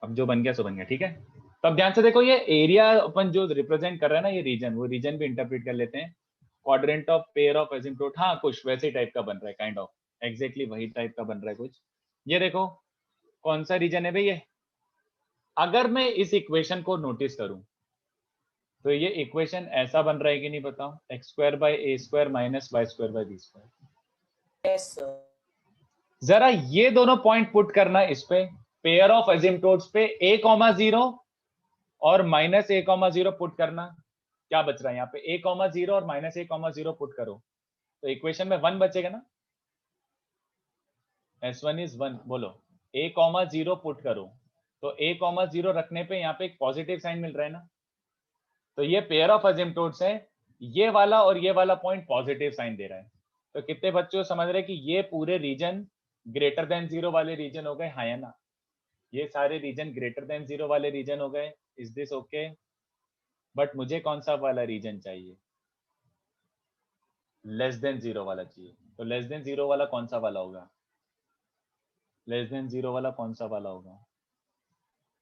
अब जो बन गया सो बन गया, ठीक है। तो अब ध्यान से देखो, ये एरिया अपन जो रिप्रेजेंट कर रहा है ना, ये रीजन, वो रीजन भी इंटरप्रेट कर लेते हैं। Quadrant of pair of asymptote, हाँ कुछ वैसे टाइप का बन रहा है, काइंड ऑफ एग्जैक्टली वही टाइप का बन रहा है कुछ। ये देखो कौन सा रीजन है भाई ये, अगर मैं इस इक्वेशन को नोटिस करूं तो ये इक्वेशन ऐसा बन रहा है कि नहीं बताओ, x square by a square minus y square by b square. Yes, sir. जरा ये दोनों पॉइंट पुट करना इस पे, पेयर ऑफ एसिम्प्टोट्स पे a,0 और -a,0 पुट करना। क्या बच रहा है यहाँ पे? a,0 और -a,0 पुट करो तो इक्वेशन में 1 बचेगा ना। S1 इज 1, बोलो a,0 पुट करो तो a,0 रखने पे यहाँ पे एक पॉजिटिव साइन मिल रहा है ना। तो ये पेयर ऑफ एसिम्प्टोट्स है, ये वाला और ये वाला पॉइंट पॉजिटिव साइन दे रहा है। तो कितने बच्चों समझ रहे कि ये पूरे रीजन ग्रेटर देन 0 वाले रीजन हो गए? हाँ या ना? ये सारे रीजन ग्रेटर देन 0 वाले रीजन हो गए। Is this okay? बट मुझे कौन सा वाला रीजन चाहिए? लेस देन 0 वाला चाहिए। तो लेस देन 0 वाला कौन सा वाला होगा? लेस देन 0 वाला कौन सा वाला होगा?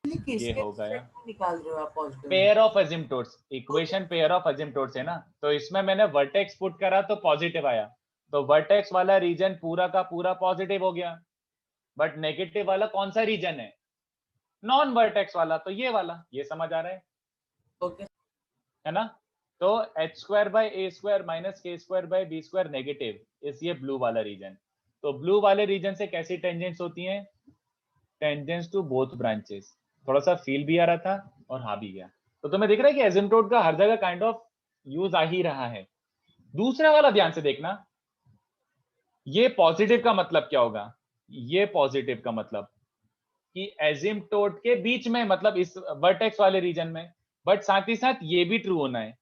ये हो गया निकाल रहे हो आप positive pair of asymptotes. Equation pair of asymptotes है ना, तो इसमें मैंने वर्टेक्स पुट करा तो पॉजिटिव आया, तो वर्टेक्स वाला रीजन पूरा का पूरा पॉजिटिव हो गया। बट नेगेटिव वाला कौन सा रीजन है? नॉन वर्टेक्स वाला, तो ये वाला। ये समझ आ रहा है? ओके है ना? तो h² - k² नेगेटिव इस ये ब्लू वाला रीजन। तो ब्लू वाले रीजन से कैसी टेंजेंट्स होती हैं? Tangents to both branches. थोड़ा सा फील भी आ रहा था और हाँ भी गया। तो तुम्हें दिख रहा है कि एसिम्प्टोट का हर जगह काइंड ऑफ यूज आ ही रहा है। दूसरा वाला ध्यान से देखना, ये पॉजिटिव का मतलब क्या होगा? ये पॉजिटिव का मतलब कि एसिम्प्टोट के बीच में, मतलब इस वर्टेक्स वाले रीजन में। बट साथ ही साथ ये भी ट्रू होना है।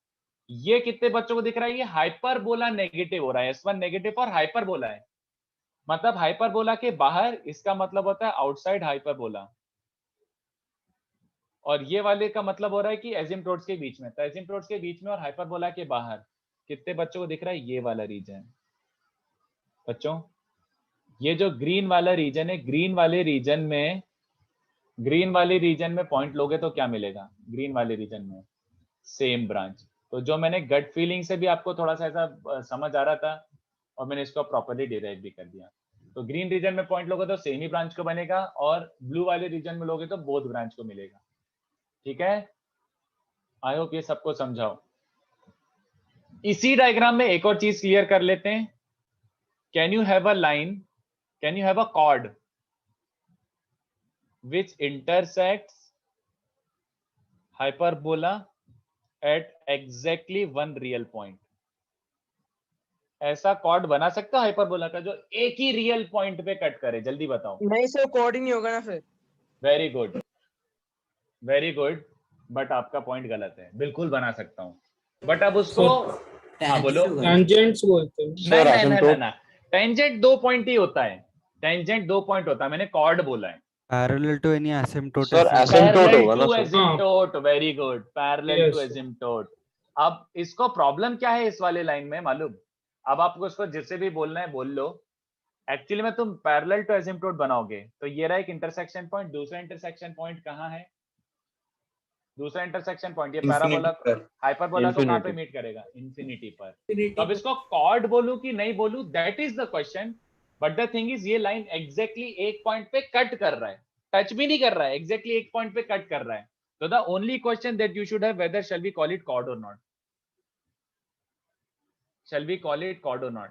ये कितने बच्चों को दिख रहा है? ये हाइपरबोला नेगेटिव हो रहा है। S1 नेगेटिव और हाइपरबोला है, मतलब हाइपरबोला के बाहर, इसका मतलब होता है आउटसाइड हाइपरबोला। और ये वाले का मतलब हो रहा है कि एसिम्प्टोट्स के बीच में। तो एसिम्प्टोट्स के बीच में और हाइपरबोला के बाहर कितने बच्चों को दिख रहा है? ये वाला रीजन। बच्चों ये जो ग्रीन वाला रीजन है, ग्रीन वाले रीजन में पॉइंट लोगे तो क्या मिलेगा? ग्रीन वाले रीजन में सेम ब्रांच। तो जो मैंने गट फीलिंग से भी आपको थोड़ा सा ऐसा समझ आ रहा था और मैंने इसको प्रॉपर्ली डिराइव भी कर दिया। तो ग्रीन रीजन में पॉइंट लोगे तो सेम ही ब्रांच को बनेगा, और ब्लू वाले रीजन में लोगे तो बोथ ब्रांच को मिलेगा। ठीक है? आई होप ये सबको समझाओ। इसी डायग्राम में एक और चीज क्लियर कर लेते हैं। Can you have a cord which intersects hyperbola at exactly one real point? ऐसा कॉर्ड बना सकता है हाइपरबोला का जो एक ही रियल पॉइंट पे कट करे? जल्दी बताओ। नहीं सर, कॉर्ड ही नहीं होगा ना फिर। Very good, very good. But आपका पॉइंट गलत है। बिल्कुल बना सकता हूं, बट अब उसको हाँ बोलो। टेंजेंट्स बोलते हैं ना, टेंजेंट 2 पॉइंट ही होता है। टेंजेंट 2 पॉइंट होता है, मैंने कॉर्ड बोला है। Parallel to any asymptote. Sir asymptote होगा ना sir? Asymptote, very good, parallel to asymptote. अब इसको प्रॉब्लम क्या है इस वाले लाइन में मालूम? अब आपको इसको जिससे भी बोलना है बोल लो। एक्चुअली में तुम पैरेलल टू एसिम्प्टोट बनाओगे तो ये रहा एक इंटरसेक्शन पॉइंट। दूसरा इंटरसेक्शन पॉइंट कहाँ है? दूसरा इंटरसेक्शन पॉइंट ये पैराबोला हाइपरबोला को कहाँ पे मीट करेगा? इंफिनिटी पर। तो अब इसको कॉर्ड बोलूं कि नहीं बोलूं, that is the question. But the thing is ये लाइन एग्जैक्टली एक पॉइंट पे कट कर रहा है, टच भी नहीं कर रहा है, एग्जैक्टली एक पॉइंट पे कट कर रहा है। तो the only question that you should have, whether shall we call it chord or not? Shall we call it chord or not?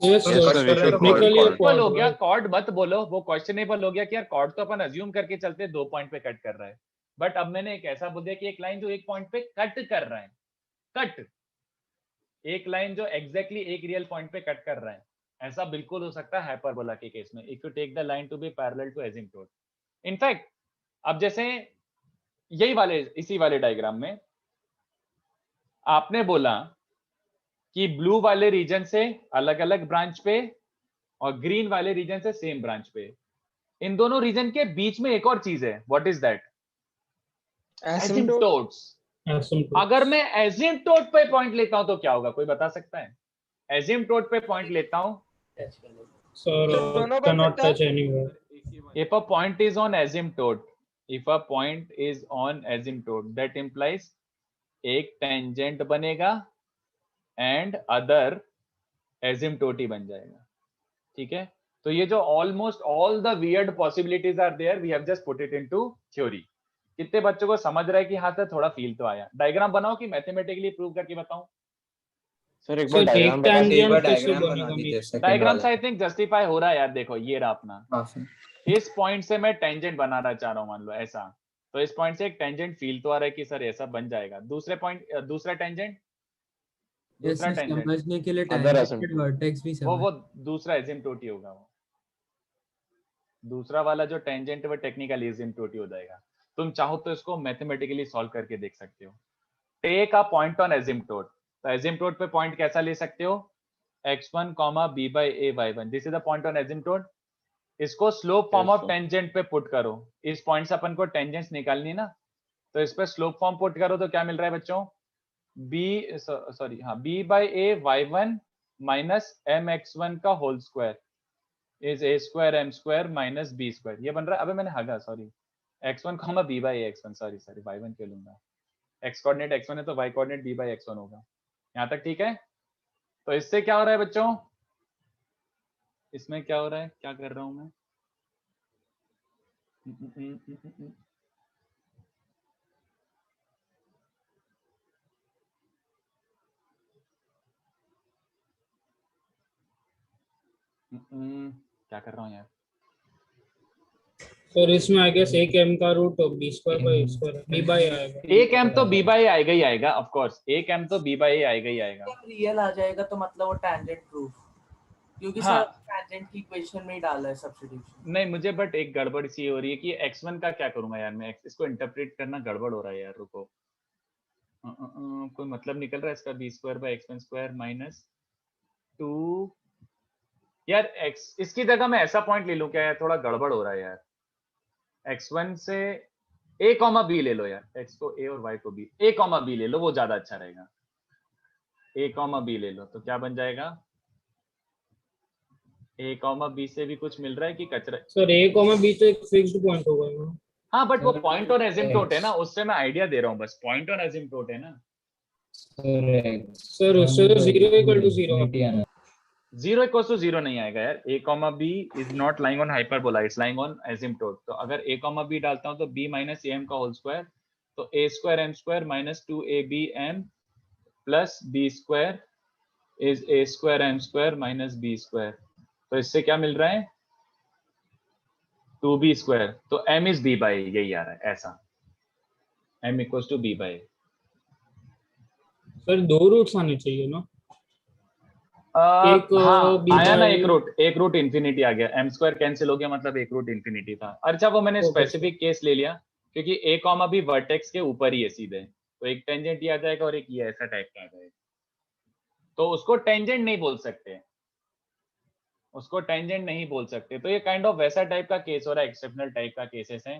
Questionable हो गया, कॉर्ड मत बोलो, वो क्वेश्चनेबल हो गया कि यार कॉर्ड तो अपन अज्यूम करके चलते 2 पॉइंट पे कट कर रहा है। बट अब मैंने एक ऐसा बोल दिया कि एक लाइन जो एक पॉइंट पे कट कर रहा है, कट, एक लाइन जो एग्जैक्टली एक रियल पॉइंट पे कट कर रहा है, ऐसा बिल्कुल हो सकता है हाइपरबोला के केस में, if you take the line to be parallel to asymptote. In fact अब जैसे यही वाले इसी वाले डायग्राम में आपने बोला कि ब्लू वाले रीजन से अलग अलग ब्रांच पे और ग्रीन वाले रीजन से सेम ब्रांच पे, इन दोनों रीजन के बीच में एक और चीज है। What is that? एसिम्प्टोट्स। अगर मैं एसिम्प्टोट पे पॉइंट लेता हूं तो क्या होगा? कोई बता सकता है? एसिम्प्टोट पे पॉइंट लेता हूं, cannot touch anywhere. if a point is on asymptote, if a point is on asymptote, that implies एक टेंजेंट बनेगा एंड अदर एसिम्प्टोट ही बन जाएगा। ठीक है? तो ये जो almost all the weird possibilities are there, we have just put it into theory. कितने बच्चों को समझ रहा है कि हाँ सर थोड़ा फील तो आया? डायग्राम बनाओ कि मैथमेटिकली प्रूव करके बताऊं? सर एक सर बार एक डायग्राम एक बार tangent कैसे डायग्राम बनेगा बना दीजिए मेरे? सेकंड डायग्राम वाला। से आई थिंक जस्टिफाई हो रहा है यार, देखो ये रहा अपना, हाँ सर। इस पॉइंट से मैं टेंजेंट बनाना चाह रहा हूँ मान लो ऐसा, तो इस पॉइंट से एक टेंजेंट फील तो आ रहा है कि सर ऐसा बन जाएगा। दूसरे पॉइंट, दूसरा टेंजेंट, दूसरा टेंजेंट समझने के लिए Other tangent वर्टेक्स भी समझ। वो दूसरा एसिम्प्टोट ही होगा। वो दूसरा वाला जो टेंजेंट है वो टेक्निकल एसिम्प्टोट ही हो जाएगा। तुम चाहो तो इसको मैथमेटिकली सॉल्व करके देख सकते हो। Take a point on asymptote, तो एसिम्प्टोट पे पॉइंट कैसा ले सकते हो, x1, b by a y1, this is the point on asymptote. इसको स्लोप फॉर्म ऑफ टेंजेंट पे पुट करो, इस पॉइंट से अपन को टेंजेंट्स निकालनी ना, तो इस पे स्लोप फॉर्म पुट करो तो क्या मिल रहा है बच्चों, b by a y1 minus mx1 का whole square is a square m square minus b square, ये बन रहा है। अबे मैंने हगा, sorry, x1 b by a x1, sorry y1 क्यों लूंगा, x कोऑर्डिनेट x1 है तो y coordinate b by x1 होगा। यहाँ तक ठीक है। तो इससे क्या हो रहा है बच्चों, इसमें क्या हो रहा है, क्या कर रहा हूं मैं, क्या कर रहा हूँ यार। सर इसमें आई गेस एक m का root b square by a square b by आएगा। एक m तो b बाय आएगा ही आएगा, ऑफ कोर्स एक m तो b बाय आएगा ही आएगा। रियल आ जाएगा तो मतलब वो टेंजेंट प्रूफ, क्योंकि हाँ। सर टेंजेंट की इक्वेशन में ही डाला है सब्स्टिट्यूशन। नहीं मुझे बट एक गड़बड़ सी हो रही है कि x1 का क्या करूंगा यार मैं, इसको इंटरप्रेट करना गड़बड़ हो रहा है यार, रुको। कोई मतलब निकल रहा है इसका, b square bye x1 square minus 2 यार x, इसकी जगह मैं ऐसा पॉइंट ले लूं क्या यार, थोड़ा गड़बड़ हो रहा है यार। x1 से a, b ले लो यार, x को a और y को b, a, b ले लो, वो ज्यादा अच्छा रहेगा। a, b ले लो तो क्या बन जाएगा, a, b से भी कुछ मिल रहा है कि कचरा। सर a, b तो एक फिक्स्ड पॉइंट होगा ना। हाँ बट वो पॉइंट ऑन एसिम्प्टोट है ना, उससे मैं आइडिया दे रहा हूँ बस, पॉइंट ऑन एसिम्प्टोट है ना। सर उससे तो 0 इक्वल टू 0 0 इक्वल्स टू 0 नहीं आएगा यार, a, b is not lying on hyperbola, it's lying on asymptote. तो अगर a, b डालता हूँ तो b माइनस am का होल स्क्वायर, तो a square m square minus 2abm plus b square is a square m square minus b square. तो इससे क्या मिल रहा है, 2b स्क्वायर, तो m इज b बाई, यही आ रहा है ऐसा, m equals to b by. Sir दो रूट्स आने चाहिए ना। हाँ b आया ना, by- एक रूट इंफिनिटी आ गया, m स्क्वायर कैंसिल हो गया, मतलब एक रूट इंफिनिटी था। अच्छा वो मैंने स्पेसिफिक केस ले लिया क्योंकि a, b वर्टेक्स के ऊपर ही है सीधे, तो एक टेंजेंट ही आ जाएगा और एक ये ऐसा टाइप का आ जाएगा, तो उसको टेंजेंट नहीं बोल सकते, उसको टेंजेंट नहीं बोल सकते। तो ये काइंड ऑफ वैसा टाइप का केस हो रहा है, एक्सेप्शनल टाइप का केसेस है।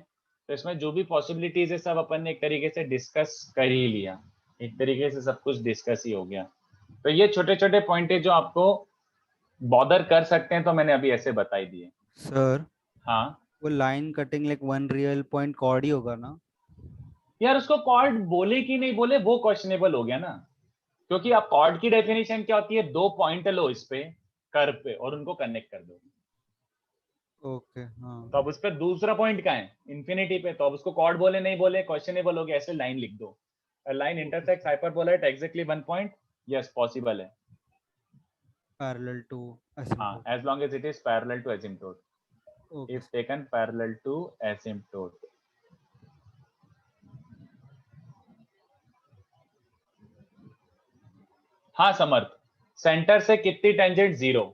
तो इसमें जो भी पॉसिबिलिटीज है सब अपन ने एक तरीके से डिस्कस कर ही लिया, एक तरीके से सब कुछ डिस्कस ही हो गया। तो ये छोटे छोटे पॉइंट है जो आपको बॉदर कर सकते हैं, तो मैंने अभी ऐसे बता ही दिए। सर हाँ वो line cutting like one real point chord ही होगा ना यार, उसको कॉर्ड बोले कि नहीं बोले वो क्वेश्चनेबल हो गया ना, क्योंकि आप कॉर्ड की डेफिनेशन क्या होती है, दो पॉइंट लो इस पे कर्व पे और उनको कनेक्ट कर दो। ओके हाँ तो अब उस पर दूसरा पॉइंट कहाँ है, इंफिनिटी पे, तो अब उसको कॉर्ड बोले नहीं बोले क्वेश्चनेबल हो गया, ऐसे लाइन लिख दो, line intersects hyperbola at exactly one point, yes possible है। पैरेलल टू हाँ, as long as it is parallel to asymptote. Okay. If taken parallel to asymptote. हाँ समर्थ, सेंटर से कितनी टेंजेंट, 0,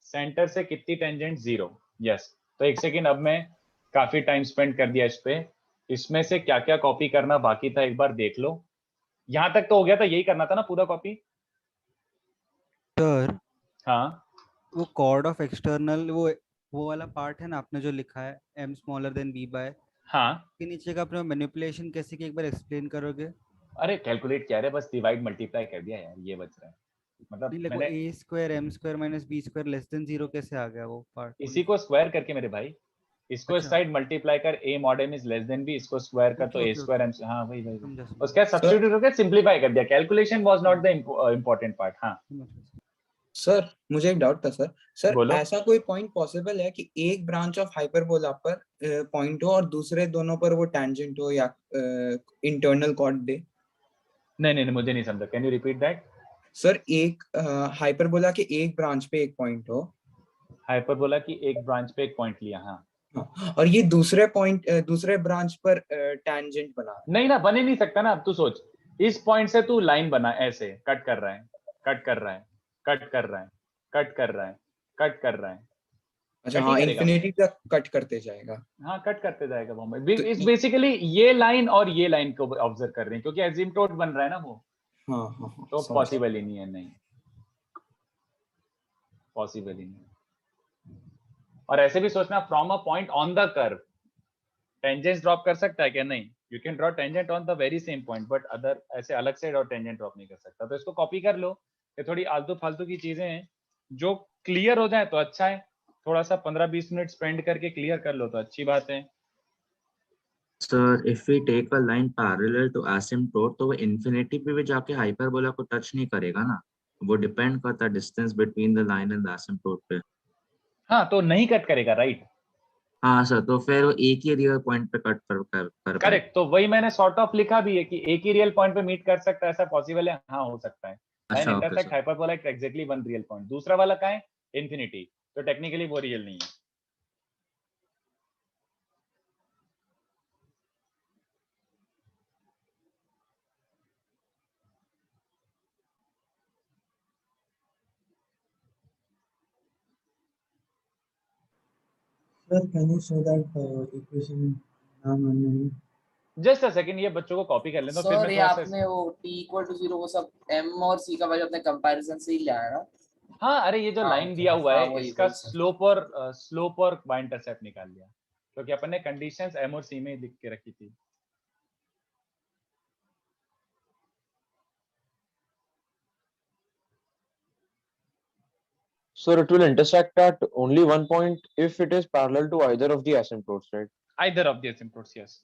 सेंटर से कितनी टेंजेंट, 0, यस। तो एक सेकेंड, अब मैं काफी टाइम स्पेंड कर दिया इस पे, इसमें से क्या क्या कॉपी करना बाकी था एक बार देख लो। यहां तक तो हो गया था, यही करना था ना पूरा कॉपी। सर हाँ वो कॉर्ड ऑफ एक्सटर्नल वो वाला पार्ट है ना आपने जो लिखा है m smaller than b by, हाँ के नीचे का आपने मैनिपुलेशन कैसे की एक बार एक्सप्लेन करोगे। अरे कैलकुलेट क्या है, बस डिवाइड मल्टीप्लाई कर दिया यार, ये बच रहा है। मतलब नहीं मैंने a square m square minus b square less than 0 कैसे आ गया वो पार्ट। इसी को स्क्वायर करके मेरे भाई, इसको इस साइड मल्टीप्लाई कर, a mod m is less than b, इसको स्क्वायर कर तो a स्क्वायर m, हाँ वही उसका सब्स्टिट्यूट करके सिंपलीफाई कर दिया, calculation was not the important part. हाँ सर मुझे एक डाउट था सर बोलो। ऐसा कोई पॉइंट पॉसिबल है कि एक ब्रांच ऑफ हाइपरबोला पर पॉइंट हो और दूसरे दोनों पर वो टेंजेंट हो या इंटरनल कॉर्ड दे। नहीं मुझे नहीं समझा, can you repeat that. Sir एक हाइपरबोला के एक ब्रांच पे एक पॉइंट हो, हाइपरबोला की एक ब्रांच पे एक पॉइंट लिया, हाँ, और ये दूसरे ब्रांच पर टैंजेंट बना। नहीं ना, बने नहीं सकता ना। अब तू सोच, इस पॉइंट से तू लाइन बना, ऐसे कट कर रहा है, कट कर रहा है, कट कर रहा है, कट कर रहा है, कट कर रहा है। अच्छा, कट ही हाँ, करेगा। इन्फिनिटी तक कट करते जाएगा। हाँ, कट करते जाएगा वो। इस बेसिकली ये लाइन और ये लाइन को ऑब्जर्व कर रहे हैं, क्योंकि एजिम्पटोट बन रहा है ना वो। हाँ हाँ हाँ, तो समझ पॉसिबल ही नहीं है, नहीं पॉसिबल ही नहीं। और ऐसे भी सोचना, from a point on the curve tangent drop कर सकता है क्या? नहीं, you can draw tangent on the very same point, but other ऐसे अलग से और टेंजेंट ड्रॉप नहीं कर सकता। तो इसको कॉपी कर लो। ये थोड़ी आलतू फालतू की चीजें हैं, जो क्लियर हो जाए तो अच्छा है। थोड़ा सा 15-20 मिनट स्पेंड करके क्लियर कर लो तो अच्छी बात है। Sir if we take a line parallel to asymptote तो वो इन्फिनिटी पे भी जाके हाइपरबोला को टच नहीं करेगा ना, वो डिपेंड करता है distance between the line and the asymptote पे। हाँ, तो नहीं कट करेगा, राइट। हाँ सर, तो फिर वो एक ही रियल पॉइंट पे कट कर पाएगा। करेक्ट, तो वही मैंने सॉर्ट ऑफ लिखा भी है कि एक ही रियल पॉइंट पे मीट कर सकता है, ऐसा पॉसिबल है? हाँ, हो सकता है। लाइन अच्छा, okay intersect sir. Hyperbola exactly one real point, दूसरा वाला कहाँ है? इंफिनिटी, तो टेक्निकली वो रियल नहीं है। Sir, can you show that equation? Just a second, ये बच्चों को कॉपी कर लें तो फिर सर मैं ये थोड़ा सा। आपने वो t इक्वल टू 0 वो सब m और c का वैल्यू अपने कंपैरिजन से ही लिया है ना? हाँ, अरे ये जो हाँ, लाइन okay, दिया हुआ हाँ, है वही इसका वही सर। स्लोप और बाय इंटरसेप्ट निकाल लिया, क्योंकि अपन ने कंडीशंस m और c में ही लिख के रखी थी। So it will intersect at only one point if it is parallel to either of the asymptotes, right? Either of the asymptotes, yes.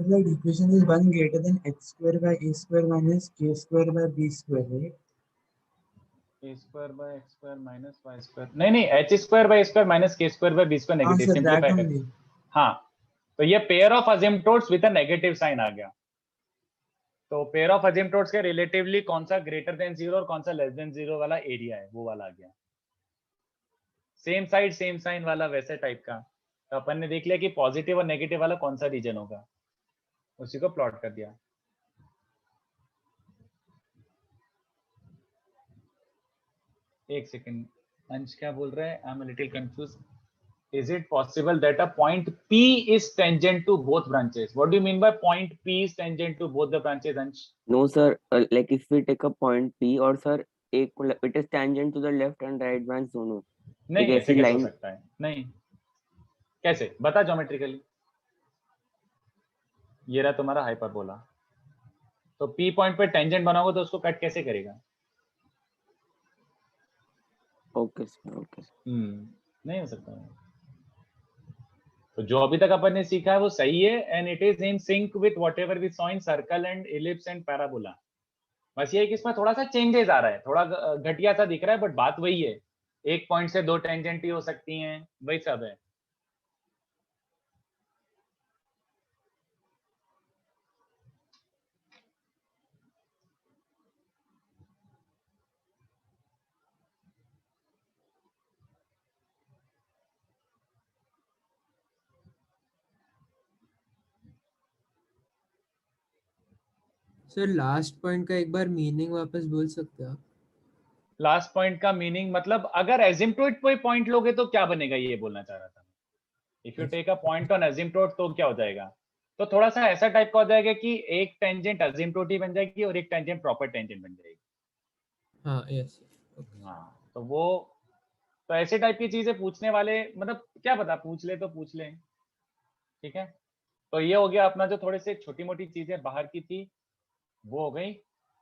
That equation is 1 greater than x square by a square minus k square by b square, right? a square by x square minus y square, नहीं h square by a square minus k square by b square negative, sir, simplify that कर। only. हाँ, तो ये pair of asymptotes with a negative sign आ गया। तो pair of असिम्पटोट्स के relatively कौन सा ग्रेटर देन 0 और कौन सा लेस देन 0 वाला एरिया है, वो वाला आ गया। सेम साइड सेम साइन वाला वैसे टाइप का। तो अपन ने देख लिया कि पॉजिटिव और नेगेटिव वाला कौन सा रीजन होगा, उसी को प्लॉट कर दिया। एक सेकंड, अंश क्या बोल रहा है? I am a little confuse. Is it possible that a point P is tangent to both branches? What do you mean by point P is tangent to both the branches, Ansh? No, sir. Like if we take a point P or sir, it is tangent to the left and right branch दोनों. नहीं, एक ऐसे ऐसी कैसे हो line. सकता है? नहीं, कैसे बता ज्योमेट्रिकली। ये रहा तुम्हारा हाइपरबोला, तो P पॉइंट पे टेंजेंट बनाओगे तो उसको कट कैसे करेगा? Okay, sir. Okay. नहीं हो सकता है। तो जो अभी तक अपन ने सीखा है वो सही है, and it is in sync with whatever we saw in circle and ellipse and parabola. बस ये है कि इसमें थोड़ा सा चेंजेस आ रहा है, थोड़ा घटिया सा दिख रहा है, बट बात वही है, एक पॉइंट से दो टेंजेंट ही हो सकती हैं, वही सब है। सर लास्ट पॉइंट का एक बार मीनिंग वापस बोल सकते हो आप? लास्ट पॉइंट का मीनिंग मतलब अगर एजिम्पटोट पे पॉइंट लोगे तो क्या बनेगा, ये बोलना चाह रहा था। If you take a point on asymptote तो क्या हो जाएगा? तो थोड़ा सा ऐसा टाइप का हो जाएगा कि एक टेंजेंट एजिम्पटोट ही बन जाएगी और एक टेंजेंट प्रॉपर टेंजेंट बन जाएगी। हाँ, यस। हाँ, तो वो तो ऐसे टाइप की चीजें पूछने वाले, मतलब क्या पता, पूछ ले तो पूछ ले। ठीक है, तो ये हो गया अपना जो थोड़े से छोटी मोटी चीजें बाहर की थी वो हो गई।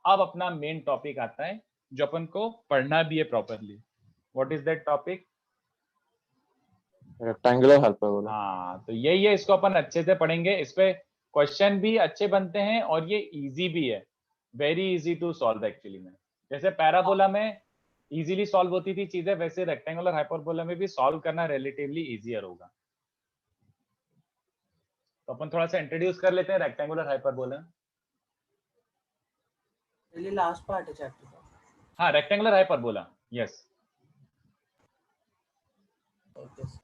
अब अपना मेन टॉपिक आता है जो अपन को पढ़ना भी है properly. What is that topic? Rectangular hyperbola. हाँ, तो यही है, इसको अपन अच्छे से पढ़ेंगे, इस पे क्वेश्चन भी अच्छे बनते हैं और ये इजी भी है, very easy to solve actually में। जैसे पैराबोला में इजीली सॉल्व होती थी चीजें, वैसे रेक्टेंगुलर हाइपरबोला में भी सॉल्व करना रिलेटिवली इजियर होगा। तो अपन थोड़ा सा इंट्रोड्यूस कर लेते हैं रेक्टेंगुलर हाइपरबोला। चलिए लास्ट पार्ट है चैप्टर का। हाँ, रेक्टेंगुलर हाइपरबोला, यस। ओके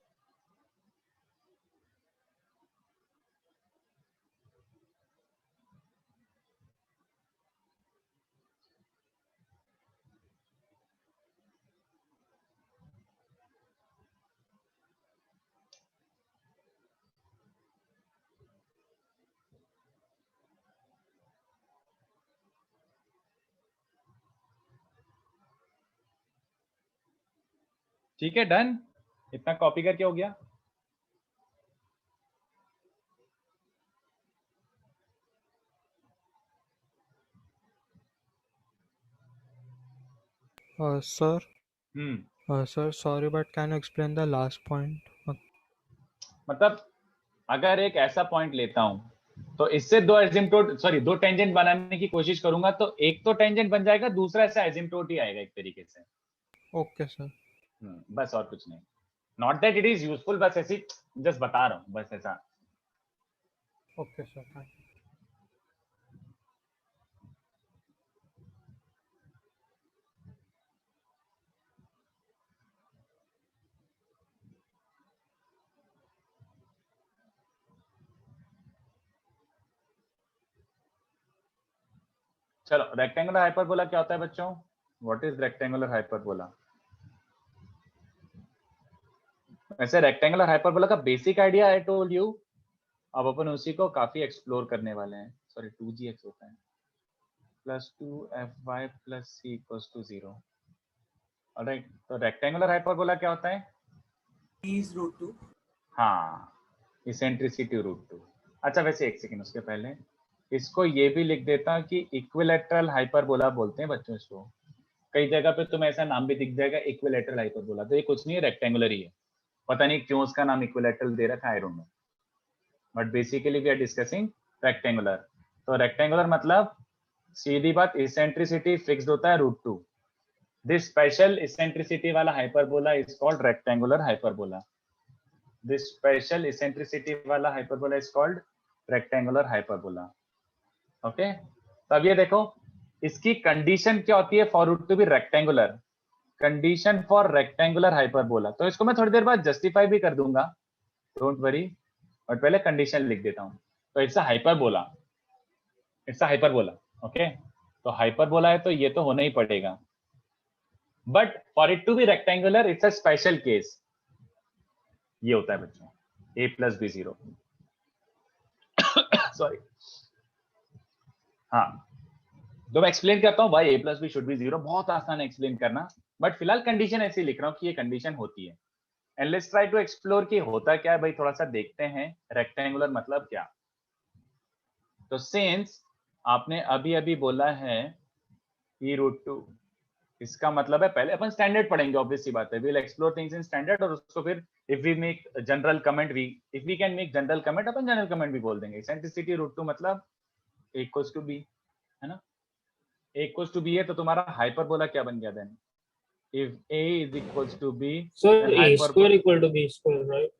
ठीक है, डन। इतना कॉपी करके हो गया। Sir, hmm, sir, sorry, but can you explain the last point? मतलब अगर एक ऐसा पॉइंट लेता हूं तो इससे दो एजिम्प्टोट, सॉरी, दो टेंजेंट बनाने की कोशिश करूंगा, तो एक तो टेंजेंट बन जाएगा, दूसरा ऐसा एजिम्प्टोट ही आएगा एक तरीके से। Okay, sir. बस और कुछ नहीं, not that it is useful, बस ऐसी जस्ट बता रहा हूं, बस ऐसा। Okay, sir. Thank you. चलो, रेक्टेंगुलर हाइपरबोला क्या होता है बच्चों? What is rectangular hyperbola? वैसे रेक्टेंगुलर हाइपरबोला का basic idea I told you, अब अपन उसी को काफी एक्सप्लोर करने वाले हैं। सॉरी, 2gx होता है +2fy + c = 0। ऑलराइट, तो रेक्टेंगुलर हाइपरबोला क्या होता है? इज √2। हाँ, इसेंट्रिसिटी √2। अच्छा, वैसे एक सेकंड, उसके पहले इसको ये भी लिख देता कि इक्विलैटरल हाइपरबोला बोलते हैं बच्चों इसको। कई जगह पे तुम्हें ऐसा नाम भी दिख जाएगा, इक्विलैटरल हाइपरबोला। तो ये कुछ नहीं है, रेक्टेंगुलर ही है। पता नहीं क्यों उसका नाम इक्विलैटरल दे रखा है, I don't know, but basically we are discussing rectangular. तो रेक्टेंगुलर मतलब सीधी बात, इसेंट्रिसिटी फिक्स्ड होता है √2। दिस स्पेशल इसेंट्रिसिटी वाला hyperbola is called rectangular hyperbola. This special eccentricity वाला hyperbola is called rectangular hyperbola. Okay, तो अब ये देखो, इसकी कंडीशन क्या होती है for √2 be rectangular? Condition for rectangular hyperbola, तो इसको मैं थोड़ी देर बाद जस्टिफाई भी कर दूंगा, डोंट वरी, बट पहले कंडीशन लिख देता हूं। तो it's a hyperbola, it's a hyperbola. Okay, तो हाइपरबोला है तो ये तो होना ही पड़ेगा, but for it to be rectangular it's a special case. ये होता है बच्चों a + b 0। सॉरी, हाँ, तो मैं एक्सप्लेन करता हूँ भाई, a + b शुड बी 0। बहुत आसान है एक्सप्लेन करना, बट फिलहाल कंडीशन ऐसी लिख रहा हूँ कि ये कंडीशन होती है। And let's try to explore कि होता क्या है भाई, थोड़ा सा देखते हैं रेक्टेंगुलर मतलब क्या। तो सिंस आपने अभी अभी बोला है e √2, इसका मतलब है, पहले अपन स्टैंडर्ड पढ़ेंगे, ऑब्वियस सी बात है, will explore things in standard, और उसको फिर if we make general comment, we if we can make general comment, अपन जनरल कमेंट भी बोल देंगे। इसेंट्रिसिटी √2 मतलब a = b, है ना? a = b है तो तुम्हारा हाइपरबोला क्या बन गया then? If a is equals to b, Sir, then a square hyperbola, equal to b square, right?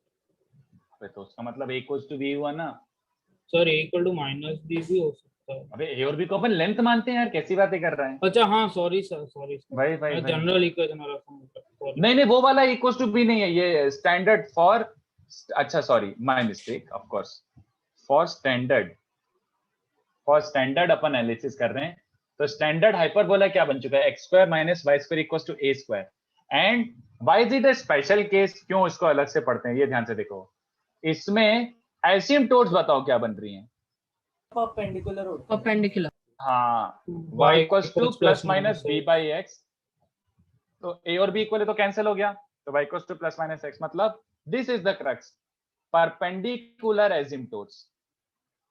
तो उसका मतलब a equals to b हुआ ना? Sir, a equal to -b भी हो सकता है। अबे a और b को अपन लेंथ मानते हैं यार, कैसी बातें कर रहे हैं? अच्छा हाँ, सॉरी सर, सॉरी भाई भाई मैं भाई, जनरल इक्वेशन वाला समझ। नहीं नहीं, वो वाला equals to b नहीं है, ये स्टैंडर्ड फॉर, अच्छा sorry, my mistake, of course, for standard upon analysis कर रहे हैं। तो स्टैंडर्ड हाइपरबोला क्या बन चुका है? x² - y² = a²। And why is it a special case? क्यों इसको अलग से पढ़ते हैं, ये ध्यान से देखो। इसमें एसिम्पटोट्स बताओ क्या बन रही हैं? परपेंडिकुलर होता है। परपेंडिकुलर। हाँ, y = +-b/x, तो a और b इक्वल है तो कैंसिल हो गया, तो y = +-x, मतलब this is the crux, perpendicular asymptotes.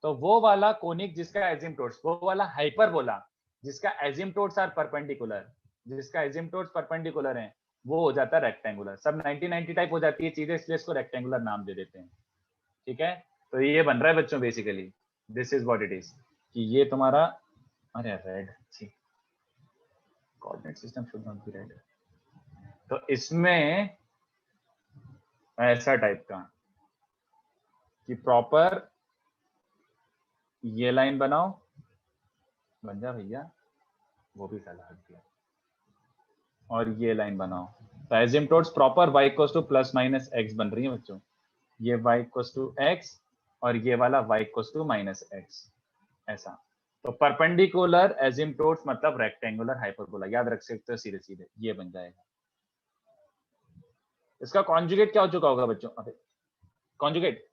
तो वो वाला कोनिक जिसका एसिम्पटोट्स, वो वाला हाइपरबोला जिसका एसिम्पटोट्स आर परपेंडिकुलर, जिसका एसिम्पटोट्स परपेंडिकुलर हैं, वो हो जाता है रेक्टेंगुलर। सब 90-90 टाइप हो जाती है चीजें, इसलिए इसको रेक्टेंगुलर नाम दे देते हैं। ठीक है, तो ये बन रहा है बच्चों basically, this is what it is, कि ये तुम्हारा, अरे red, coordinate system should not be red, तो इसमें ऐसा टाइप का कि प्रॉपर ये लाइन बनाओ, बन जा भैया, वो भी साला हट गया, और ये लाइन बनाओ। तो asymptotes proper y equals two plus minus x बन रही है बच्चों, ये y इक्वल्स टू x और ये वाला y equals to minus x, ऐसा। तो परपेंडिकुलर एसिम्प्टोट्स मतलब रेक्टेंगुलर हाइपरबोला, याद रख सकते हो सीधे सीधे, ये बन जाएगा। इसका कॉन्जुगेट क्या हो चुका होगा बच्चों? अबे कॉन्जुगेट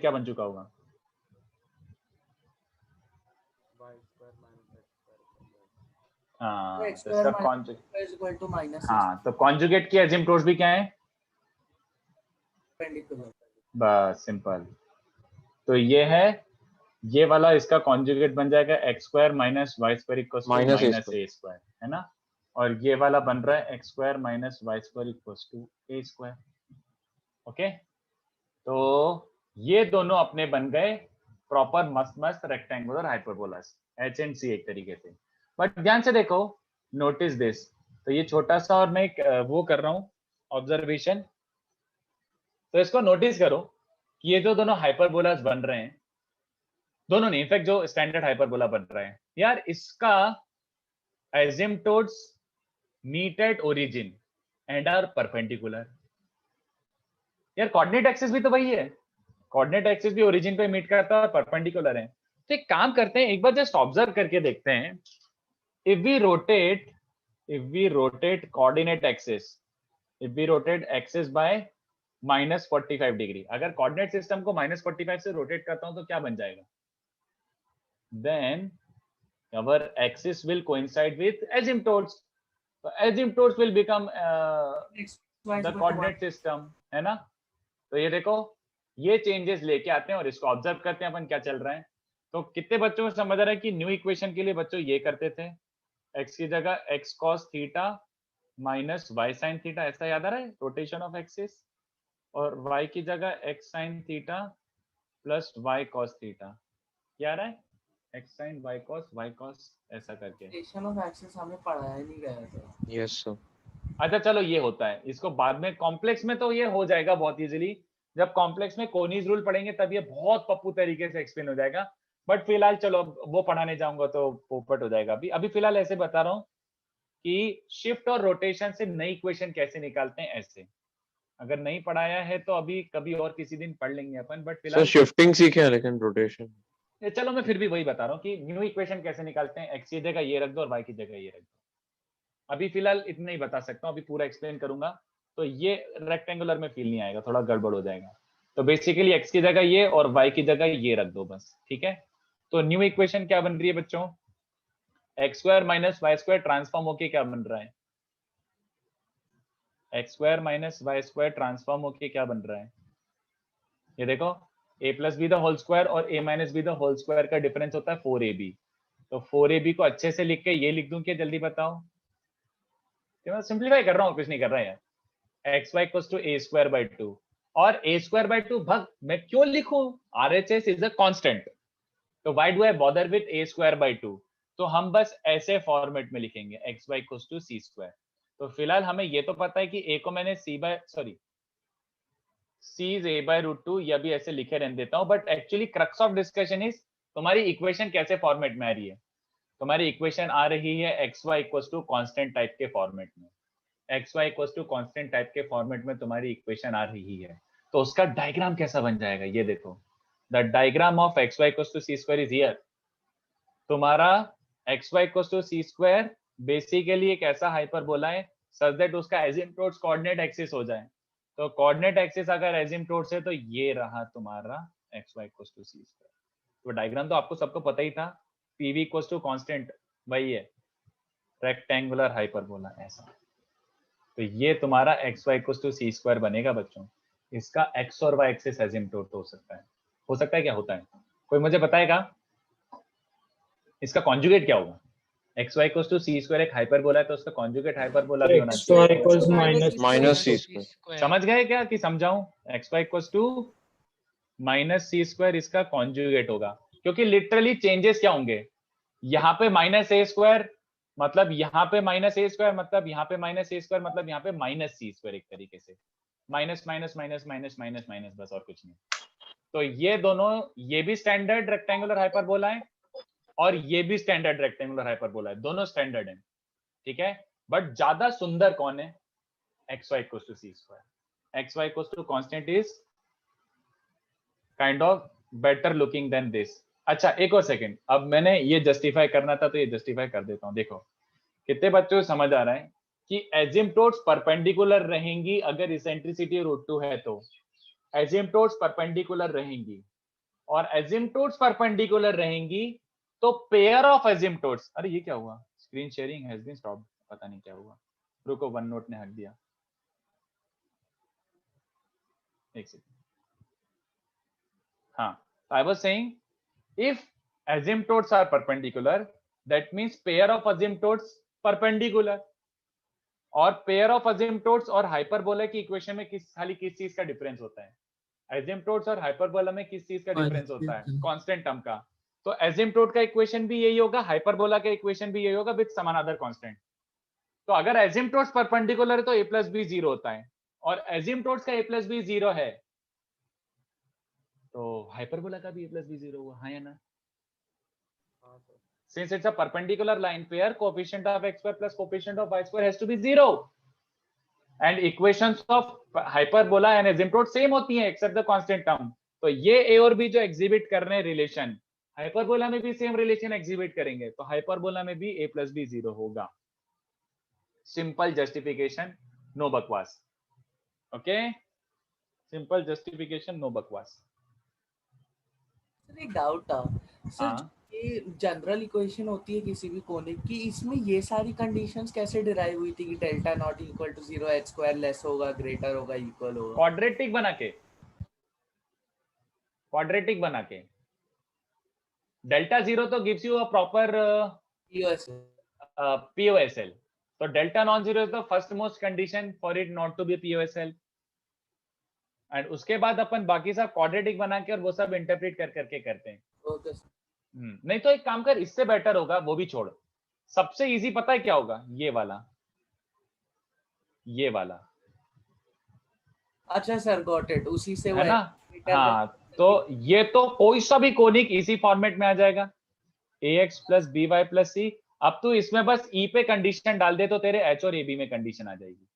क्या बन चुका होगा? हाँ, तो इसका कॉन्जुगेट, हाँ, तो कॉन्जुगेट की एसिम्प्टोट्स भी क्या है? बस सिंपल। तो ये है, ये वाला इसका कॉन्जुगेट बन जाएगा x square minus y square equals to minus a square, है ना। और ये वाला बन रहा है x square minus y square equals to a square. Okay, तो ये दोनों अपने बन गए प्रॉपर मस्त मस्त rectangular hyperbolas, H and C एक तरीके से। बट ध्यान से देखो, नोटिस दिस, तो ये छोटा सा, और मैं एक वो कर रहा हूँ ऑब्जर्वेशन, तो इसको नोटिस करो कि ये जो दोनों हाइपरबोलास बन रहे हैं, दोनों नहीं, इनफैक्ट जो स्टैंडर्ड हाइपरबोला बन रहा है यार, इसका asymptotes meet at origin and are perpendicular. यार कोऑर्डिनेट एक्सिस भी तो वही है, कोऑर्डिनेट एक्सिस भी ओरिजिन पे मीट करता है और परपेंडिकुलर है। तो एक काम करते हैं, एक बार जस्ट ऑब्जर्व करके देखते हैं, if we rotate coordinate axis, if we rotate axis by minus 45 degree, अगर कोऑर्डिनेट सिस्टम को minus 45 से रोटेट करता हूं तो क्या बन जाएगा? Then our axis will coincide with asymptotes, so asymptotes will become the coordinate system, है ना। तो ये देखो, ये चेंजेस लेके आते हैं और इसको ऑब्जर्व करते हैं अपन क्या चल रहा है। तो कितने बच्चों को समझ आ रहा है कि न्यू इक्वेशन के लिए बच्चों ये करते थे, x की जगह x cos theta minus y sin theta, ऐसा याद आ रहा है, रोटेशन ऑफ एक्सिस, और y की जगह x sin theta plus y cos theta, क्या आ रहा है, x sin y cos ऐसा करके। रोटेशन ऑफ एक्सिस हमें पढ़ाया नहीं गया था। Yes sir. अच्छा चलो, ये होता है, इसको बाद में कॉम्प्लेक्स में तो ये हो जाएगा बहुत इजीली, जब कॉम्प्लेक्स में कोनीज रूल पढ़ेंगे तब ये बहुत पप्पू तरीके से एक्सप्लेन हो जाएगा। बट फिलहाल चलो, वो पढ़ाने जाऊंगा तो पोपट हो जाएगा। अभी फिलहाल ऐसे बता रहा हूँ कि शिफ्ट और रोटेशन से नई इक्वेशन कैसे निकालते हैं, ऐसे। अगर नहीं पढ़ाया है तो अभी कभी और किसी दिन पढ़ लेंगे अपन, बट फिलहाल सर शिफ्टिंग सीखे हैं लेकिन रोटेशन, चलो मैं फिर भी वही बता रहा हूँ कि न्यू इक्वेशन कैसे निकालते हैं, एक्स की जगह ये रख दो और वाई की जगह ये रख दो। अभी फिलहाल इतना ही बता सकता हूँ, अभी पूरा एक्सप्लेन करूंगा तो ये रेक्टेंगुलर में फील नहीं आएगा, थोड़ा गड़बड़ हो जाएगा। तो बेसिकली एक्स की जगह ये और वाई की जगह ये रख दो बस, ठीक है। तो न्यू इक्वेशन क्या बन रही है बच्चों, x square minus y square transform होके क्या बन रहा है, x square minus y square transform होके क्या बन रहा है, ये देखो, a plus b the whole square और a minus b the whole square का डिफरेंस होता है 4ab। तो 4ab को अच्छे से लिख के ये लिख दूं क्या, जल्दी बताओ। मैं सिंप्लीफाई कर रहा हूँ, कुछ नहीं कर रहा है यार। X Y equals to a square by 2 और a स्क्वायर बाई 2 भाग मैं क्यों लिखूं, RHS इज अ कांस्टेंट, तो why do I bother with a square by 2। तो हम बस ऐसे फॉर्मेट में लिखेंगे x Y equals to c square. तो फिलहाल हमें ये तो पता है कि a को मैंने c is a by root 2, या भी ऐसे लिखे रहने देता हूं। But actually crux of discussion is तुम्हारी इक्वेशन कैसे फॉर्मेट में आ रही है। तुम्हारी इक्वेशन आ रही है x Y equals to constant type के फॉर्मेट में, x Y equals to constant type के फॉर्मेट में तुम्हारी इक्वेशन आ रही है। तो उसका डायग्राम कैसा बन जाएगा, ये देखो, the diagram of X Y equals to C square is here. तुम्हारा x Y equals to C square basically एक ऐसा हाइपरबोला है सच दैट उसका एसिम्प्टोट्स कोऑर्डिनेट एक्सिस हो जाए। तो कोऑर्डिनेट एक्सिस अगर एसिम्प्टोट्स है तो ये रहा तुम्हारा x Y equals to C square. तो डायग्राम तो आपको सबको पता ही था, पीवी इक्वल्स टू कांस्टेंट वही है, रेक्टेंगुलर हाइपरबोला ऐसा। तो ये तुम्हारा x Y equals to C square बनेगा बच्चों। इसका एक्स और वाई एक्सिस एसिम्प्टोट हो सकता है क्या होता है, कोई मुझे बताएगा इसका कॉन्जुगेट क्या होगा। X Y equals to C square एक हाइपरबोला है तो उसका कॉन्जुगेट हाइपरबोला भी होना x चाहिए। y equals minus c square. समझ गए क्या कि समझाऊं? X Y equals to minus c square इसका कॉन्जुगेट होगा, क्योंकि लिटरली चेंजेस क्या होंगे, यहाँ पे माइनस ए स्क्वायर मतलब यहाँ पे माइनस ए स्क्वायर मतलब यहाँ पे माइनस ए स्क्वायर मतलब यहाँ पे माइनस सी स्क्वायर, एक तरीके से minus minus minus minus minus minus, बस और कुछ नहीं। तो ये दोनों, ये भी स्टैंडर्ड रेक्टेंगुलर हाइपरबोला है और ये भी स्टैंडर्ड रेक्टेंगुलर हाइपरबोला है, दोनों स्टैंडर्ड है, ठीक है। बट ज्यादा सुंदर कौन है? X Y equals to C square. X Y equals to constant is kind of better looking than this. अच्छा एक और सेकंड, अब मैंने ये जस्टिफाई करना था तो ये जस्टिफाई कर देता हूं। देखो कितने बच्चों को समझ आ रहा है कि एजिम्पटोट्स परपेंडिकुलर रहेंगी अगर इसेंट्रिसिटी √2 है तो एजिम्पटोट्स परपेंडिकुलर रहेंगी, और एजिम्पटोट्स परपेंडिकुलर रहेंगी तो पेयर ऑफ एजिम्पटोट्स, अरे ये क्या हुआ, screen sharing has been stopped, पता नहीं क्या हुआ, रुको वन नोट ने हक दिया, एक सेकंड। हाँ, I was saying if asymptotes are perpendicular, that means pair of asymptotes perpendicular, और पेयर ऑफ asymptotes और हाइपरबोला की इक्वेशन में खाली किस चीज का डिफरेंस होता है? asymptotes और हाइपरबोला में किस चीज का डिफरेंस होता है? कांस्टेंट टर्म का। तो asymptote का इक्वेशन भी यही होगा, हाइपरबोला का इक्वेशन भी यही होगा विद सम अनदर कांस्टेंट। तो अगर asymptotes परपेंडिकुलर है तो a प्लस बी 0 होता है, और asymptotes का a प्लस बी 0 है तो हाइपरबोला का भी a प्लस बी 0 हुआ, हाँ या ना? Since it's a perpendicular line pair, coefficient of x square plus coefficient of y square has to be 0, and equations of hyperbola and asymptote same होती हैं except the constant term। तो ये a और b जो exhibit कर रहे हैं relation, hyperbola में भी सेम रिलेशन एग्जिबिट करेंगे, तो हाइपरबोला में भी a प्लस बी 0 होगा। सिंपल जस्टिफिकेशन, नो बकवास। ओके, सिंपल जस्टिफिकेशन, नो बकवास। सर एक डाउट था सर, हाँ, ये जनरल इक्वेशन होती है किसी भी कोनिक की, इसमें ये सारी कंडीशंस कैसे डिराइव हुई थी कि delta not equal to 0, h square less होगा, ग्रेटर होगा, इक्वल होगा? क्वाड्रेटिक बना के, क्वाड्रेटिक बना के डेल्टा 0 तो gives you a proper POSL, तो delta non zero is the first most condition for it not to be POSL, and उसके बाद अपन बाकी सब क्वाड्रेटिक बना के और वो सब इंटरप्रेट कर करके करते हैं। ओके नहीं तो एक काम कर, इससे बेटर होगा, वो भी छोड़, सबसे इजी पता है क्या होगा? ये वाला, ये वाला। अच्छा सर, गॉट इट, उसी से है ना? हाँ, तो ये तो कोई सा भी कोनिक इसी फॉर्मेट में आ जाएगा, ax plus B Y plus C. अब तू इसमें बस e पे कंडीशन डाल दे तो तेरे h और ab में कंडीशन आ जाएगी।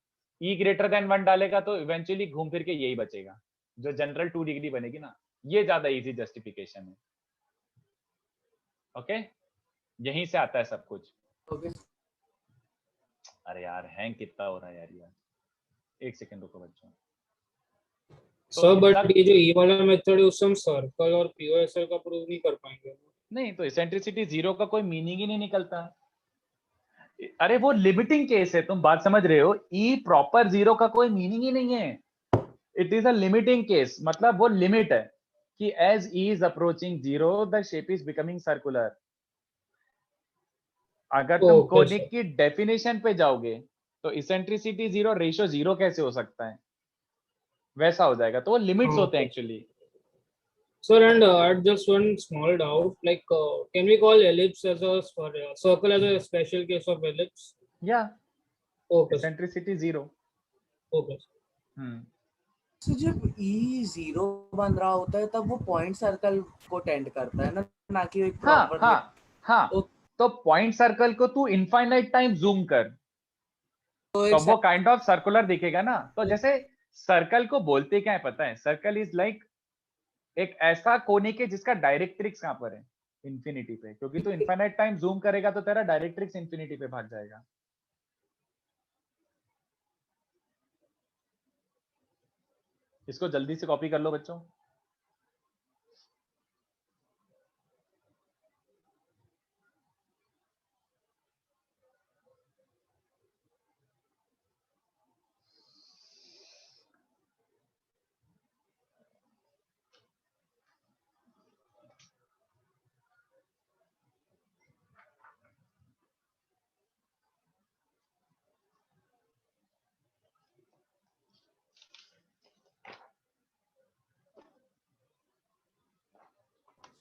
e ग्रेटर देन 1 डालेगा तो इवेंचुअली घूम फिर के यही बचेगा, जो जनरल 2 डिग्री बनेगी ना। ये ज्यादा इजी जस्टिफिकेशन है। ओके, यहीं से आता है सब कुछ। ओके अरे यार हैंग कितना हो रहा है यार, एक सेकंड रुको बच्चों। सर बट ये जो ई वाला मेथड है उससे हम सर्कल और पीओएसएल का प्रूव नहीं कर पाएंगे। नहीं तो इसेंट्रिसिटी 0 का कोई मीनिंग ही नहीं निकलता। अरे वो लिमिटिंग केस है, तुम बात समझ रहे हो? ई प्रॉपर 0 का कोई मीनिंग ही नहीं है, it is a limiting case, मतलब वो लिमिट है कि as e is approaching 0 the shape is becoming circular. अगर तुम कोनिक की डेफिनेशन पे जाओगे तो इसेंट्रिसिटी 0 रेशियो 0 कैसे हो सकता है? वैसा हो जाएगा, तो वो लिमिट्स होते हैं actually. Sir, and I had just one small doubt. Like, can we call ellipse as a circle as a special case of ellipse? Yeah. Okay. Eccentricity 0. Okay. तो जब E 0 बन रहा होता है तब वो पॉइंट सर्कल को टेंड करता है ना कि एक प्रॉपर। हाँ। तो पॉइंट सर्कल को तू इनफाइनाइट टाइम जूम कर तो वो काइंड ऑफ सर्कुलर दिखेगा ना। तो जैसे सर्कल को बोलते क्या है पता है? सर्कल इज लाइक एक ऐसा कोनिक है जिसका डायरेक्ट्रिक्स कहां पर है? इंफिनिटी पे, क्योंकि तू इनफाइनाइट टाइम जूम करेगा तो तेरा डायरेक्ट्रिक्स इंफिनिटी पे भाग जाएगा। इसको जल्दी से कॉपी कर लो बच्चों।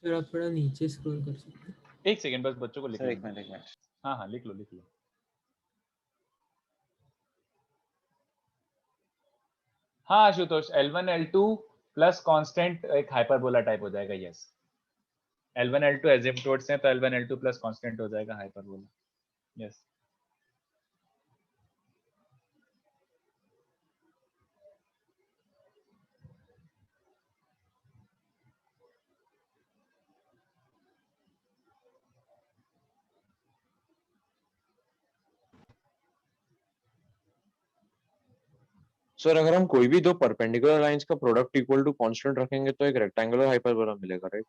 सर आप थोड़ा नीचे स्क्रॉल कर सकते हैं? एक सेकंड बस बच्चों को लिख सर एक लेने मिनट दो। हाँ हाँ लिख लो लिख लो। हाँ Ashutosh, L1 L2 plus constant एक हाइपरबोला टाइप हो जाएगा। यस, L1 L2 एजिम्पटोड्स हैं तो L1 L2 प्लस कांस्टेंट हो जाएगा हाइपरबोला। यस सर अगर हम कोई भी दो परपेंडिकुलर लाइंस का प्रोडक्ट इक्वल टू कांस्टेंट रखेंगे तो एक रेक्टेंगुलर हाइपरबोला मिलेगा, राइट?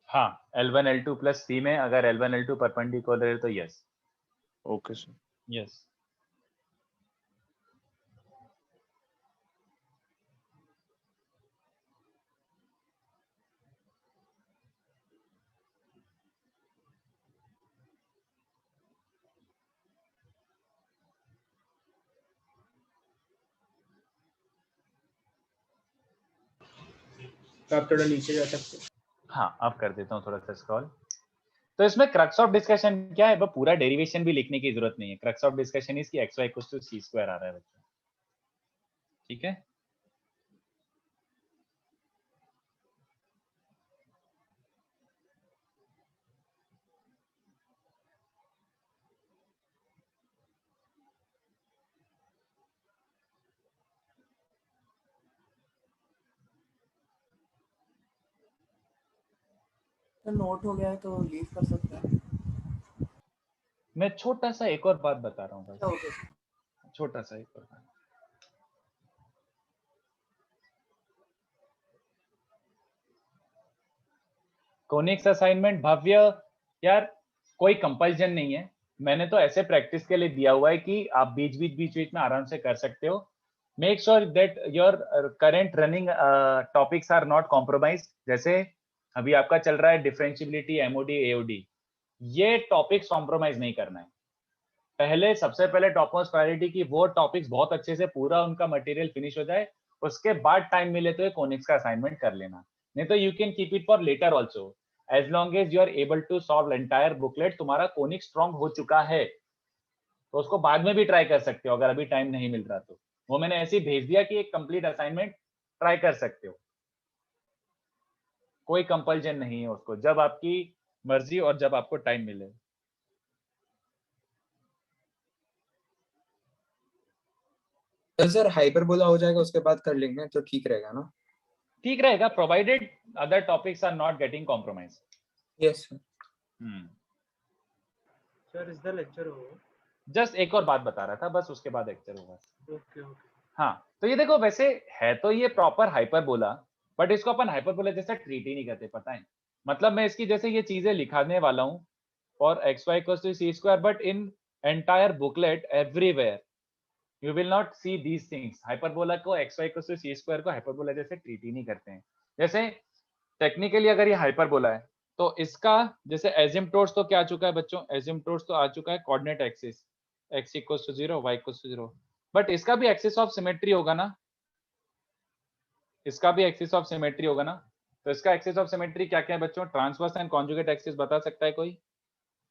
हाँ, L1 L2 प्लस C में अगर L1 L2 परपेंडिकुलर है तो यस। Okay sir. यस तो आप थोड़ा नीचे जा सकते हैं? हाँ, अब कर देता हूँ थोड़ा सा स्क्रॉल। तो इसमें क्रक्स ऑफ डिस्कशन क्या है, वो पूरा डेरिवेशन भी लिखने की जरूरत नहीं है। क्रक्स ऑफ डिस्कशन इज की xy equals to c square आ रहा है बच्चों, ठीक है। तो नोट हो गया है तो लीव कर सकते हैं। मैं छोटा सा एक और बात बता रहा हूँ बस, ओके छोटा सा एक और बात। कोनिक्स असाइनमेंट भव्य, यार कोई कंपल्जन नहीं है, मैंने तो ऐसे प्रैक्टिस के लिए दिया हुआ है कि आप बीच में आराम से कर सकते हो। Make sure that your current running topics are not compromise. जैसे अभी आपका चल रहा है डिफरेंशियबिलिटी, एमओडी, एओडी, ये टॉपिक्स कॉम्प्रोमाइज नहीं करना है। पहले सबसे पहले टॉप मोस्ट प्रायोरिटी की वो टॉपिक्स बहुत अच्छे से पूरा उनका मटेरियल फिनिश हो जाए, उसके बाद टाइम मिले तो ये कोनिक्स का असाइनमेंट कर लेना, नहीं तो you can keep it for later also as long as you are able to solve entire booklet. तुम्हारा कोनिक स्ट्रॉन्ग हो चुका है तो उसको बाद में भी ट्राई कर सकते हो, अगर अभी टाइम नहीं मिल रहा तो। वो मैंने ऐसे ही भेज दिया कि एक कंप्लीट असाइनमेंट ट्राई कर सकते हो, कोई कंपल्जन नहीं है उसको, जब आपकी मर्जी और जब आपको टाइम मिले। तो सर हाइपरबोला हो जाएगा उसके बाद कर लेंगे तो ठीक रहेगा ना? ठीक रहेगा, provided other topics are not getting compromise. Yes sir. Sir is the lecture over? Just एक और बात बता रहा था बस, उसके बाद लेक्चर होगा। Okay okay. हाँ, तो ये देखो, वैसे है तो ये प्रॉपर हाइपरबोला, बट इसको अपन हाइपरबोला जैसा ट्रीट ही नहीं करते, पता है। मतलब मैं इसकी जैसे ये चीजें लिखाने वाला हूँ और xy equals to c square, but in entire booklet everywhere you will not see these things. Hyperbola को xy equals to c square को हाइपरबोला जैसे ट्रीट ही नहीं करते हैं। जैसे टेक्निकली अगर ये हाइपरबोला है तो इसका जैसे एजिम्पटोड्स तो क्या आ चुका है बच्चों, एजिम्पटोड्स तो आ चुका है coordinate axis x equals to 0, y equals to 0, but इसका भी एक्सिस ऑफ सिमेट्री होगा ना, इसका भी एक्सिस ऑफ सिमेट्री होगा ना। तो इसका एक्सिस ऑफ सिमेट्री क्या क्या है बच्चों, ट्रांसवर्स एंड कॉन्जुगेट एक्सिस बता सकता है कोई?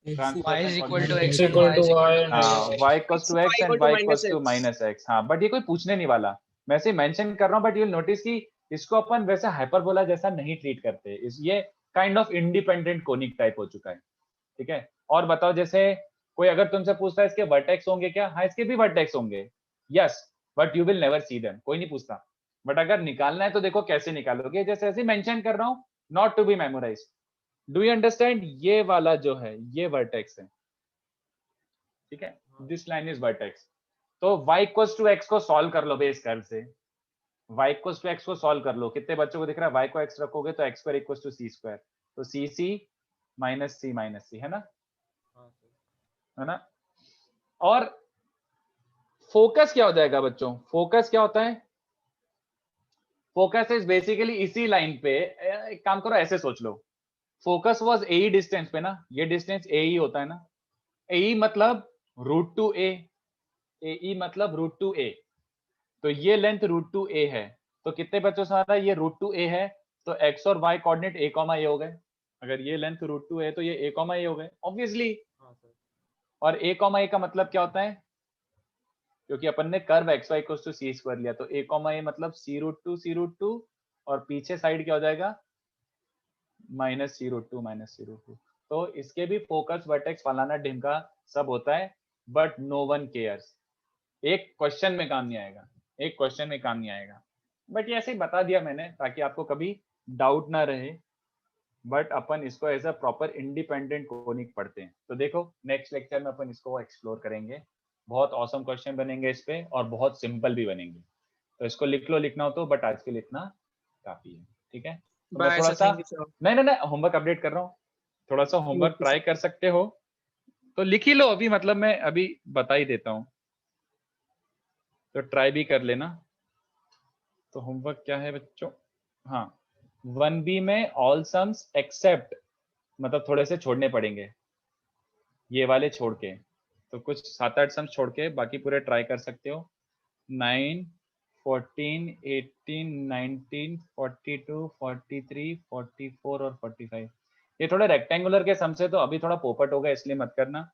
y is equal to x x and equal y to is equal y to and minus y equals to x and y equals to minus x। हाँ, but ये कोई पूछने नहीं वाला, मैं ऐसे मेंशन कर रहा हूँ, बट यू नोटिस कि इसको अपन वैसे हाइपरबोला जैसा नहीं ट्रीट करते। ये kind of independent conic type हो चुका है, ठीक है। और बताओ, जैसे कोई अगर तुमसे पूछता है इसके वर्टेक्स होंगे क्या, हाँ इसके भी वर्टेक्स होंगे, yes, but you will never see them, कोई नहीं पूछता। बट अगर निकालना है तो देखो कैसे निकालोगे, जैसे ऐसे मेंशन कर रहा हूँ, not to be memorise. Do you understand? ये वाला जो है ये वर्टेक्स है, ठीक है, दिस लाइन इज वर्टेक्स। तो y इक्वल्स टू x को सॉल्व कर लो बेस कर्व से, y इक्वल्स टू x को सॉल्व कर लो। कितने बच्चों को दिख रहा है, y को x रखोगे तो x square equals to c square, तो c माइनस c, है ना, है ना। और फोकस क्या हो जाएगा बच्चों, फोकस क्या होता है, फोकस इज बेसिकली इसी लाइन पे, एक काम करो ऐसे सोच लो, फोकस वाज ए डिस्टेंस पे ना, ये डिस्टेंस ए ही होता है ना, ए मतलब रूट टू ए, ए मतलब रूट टू ए, तो ये लेंथ रूट टू ए है। तो कितने बच्चों से आ रहा है, ये रूट टू ए है, तो x और y कोऑर्डिनेट a, a हो गए। अगर ये लेंथ √2 है तो ये a, a हो गए ऑब्वियसली। और a, a का मतलब क्या होता है, क्योंकि अपन ने कर्व xy = c² लिया, तो a, a मतलब c√2 और पीछे साइड क्या हो जाएगा -c√2। तो इसके भी फोकस वर्टेक्स फलाना ढिमका सब होता है, बट नो वन केयर्स। एक क्वेश्चन में काम नहीं आएगा, बट ये ऐसे ही बता दिया मैंने ताकि आपको कभी डाउट ना रहे। बट अपन इसको as a proper independent conic पढ़ते हैं। तो देखो नेक्स्ट लेक्चर में अपन इसको एक्सप्लोर करेंगे। बहुत ऑसम क्वेश्चन बनेंगे इस पे और बहुत सिंपल भी बनेंगे। तो इसको लिख लो, लिखना हो तो, बट आज के लिए इतना काफी है, ठीक है। तो मैं थोड़ा सा नहीं होमवर्क अपडेट कर रहा हूँ, थोड़ा सा होमवर्क ट्राई कर सकते हो तो लिख ही लो अभी, मतलब मैं अभी बता ही देता हूँ तो ट्राई भी कर लेना। तो होमवर्क क्या है बच्चों, हाँ 1B में ऑल सम्स एक्सेप्ट, मतलब थोड़े से छोड़ने पड़ेंगे, ये वाले छोड़ के, तो कुछ 7-8 सम्स छोड़ के बाकी पूरे ट्राई कर सकते हो। 9, 14, 18, 19, 42, 43, 44 और 45, ये थोड़े रेक्टेंगुलर के सम्स है तो अभी थोड़ा पोपट होगा इसलिए मत करना।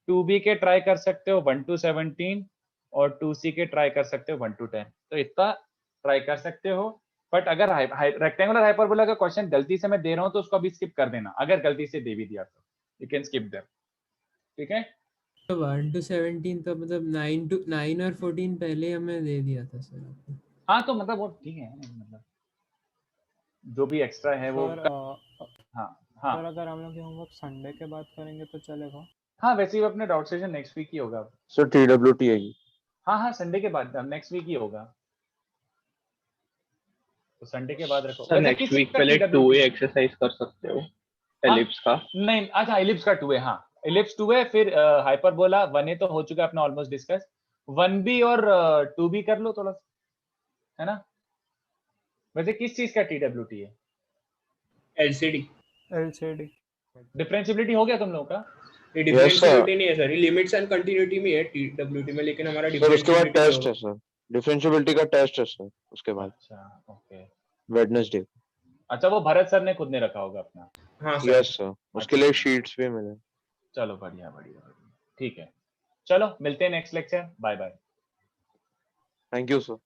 2B के ट्राई कर सकते हो 1 to 17 और 2C के ट्राई कर सकते हो 1 to 10, तो इतना ट्राई कर सकते हो। बट अगर रेक्टेंगुलर हाइपरबोला का क्वेश्चन गलती से मैं दे रहा हूँ तो उसको अभी स्किप कर देना, अगर गलती से दे भी दिया तो यू कैन स्किप दैट, ठीक है। तो 1 to 17 तो मतलब 9 और 14 पहले हमें दे दिया था सर आपने। हाँ तो मतलब वो ठीक है, मतलब जो भी एक्स्ट्रा है वो हाँ हाँ सर अगर हम लोग ये होमवर्क संडे के बाद करेंगे तो चलेगा? हाँ, वैसे ही अपने डाउट सेशन नेक्स्ट वीक ही होगा। सर TWT है। हाँ संडे के बाद, नेक्स्ट वीक ही होगा, तो संडे के बाद रखो। सर नेक्स्ट वीक पहले 2A एक्सरसाइज कर सकते हो एलिप्स का। नहीं अच्छा, एलिप्स का 2A, हाँ एलिप्स 2A, फिर हाइपरबोला 1A तो हो चुका है अपना ऑलमोस्ट डिस्कस। 1B और 2B कर लो थोड़ा, है ना। वैसे किस चीज का TWT है? LCD डिफरेंशियबिलिटी हो गया तुम लोगों का? ये डिफरेंशियबिलिटी नहीं है सर, ये लिमिट्स एंड कंटिन्यूटी में है TWT में, लेकिन हमारा सर उसके बाद डिफरेंशियबिलिटी टेस्ट है सर, डिफरेंशियबिलिटी का टेस्ट है सर उसके बाद। अच्छा ओके, वेडनेसडे। अच्छा वो भरत सर ने खुद ने रखा होगा अपना। हाँ सर। यस सर, उसके लिए शीट्स भी मिले। चलो बढ़िया बढ़िया, ठीक है, चलो मिलते हैं next lecture, bye bye. Thank you sir.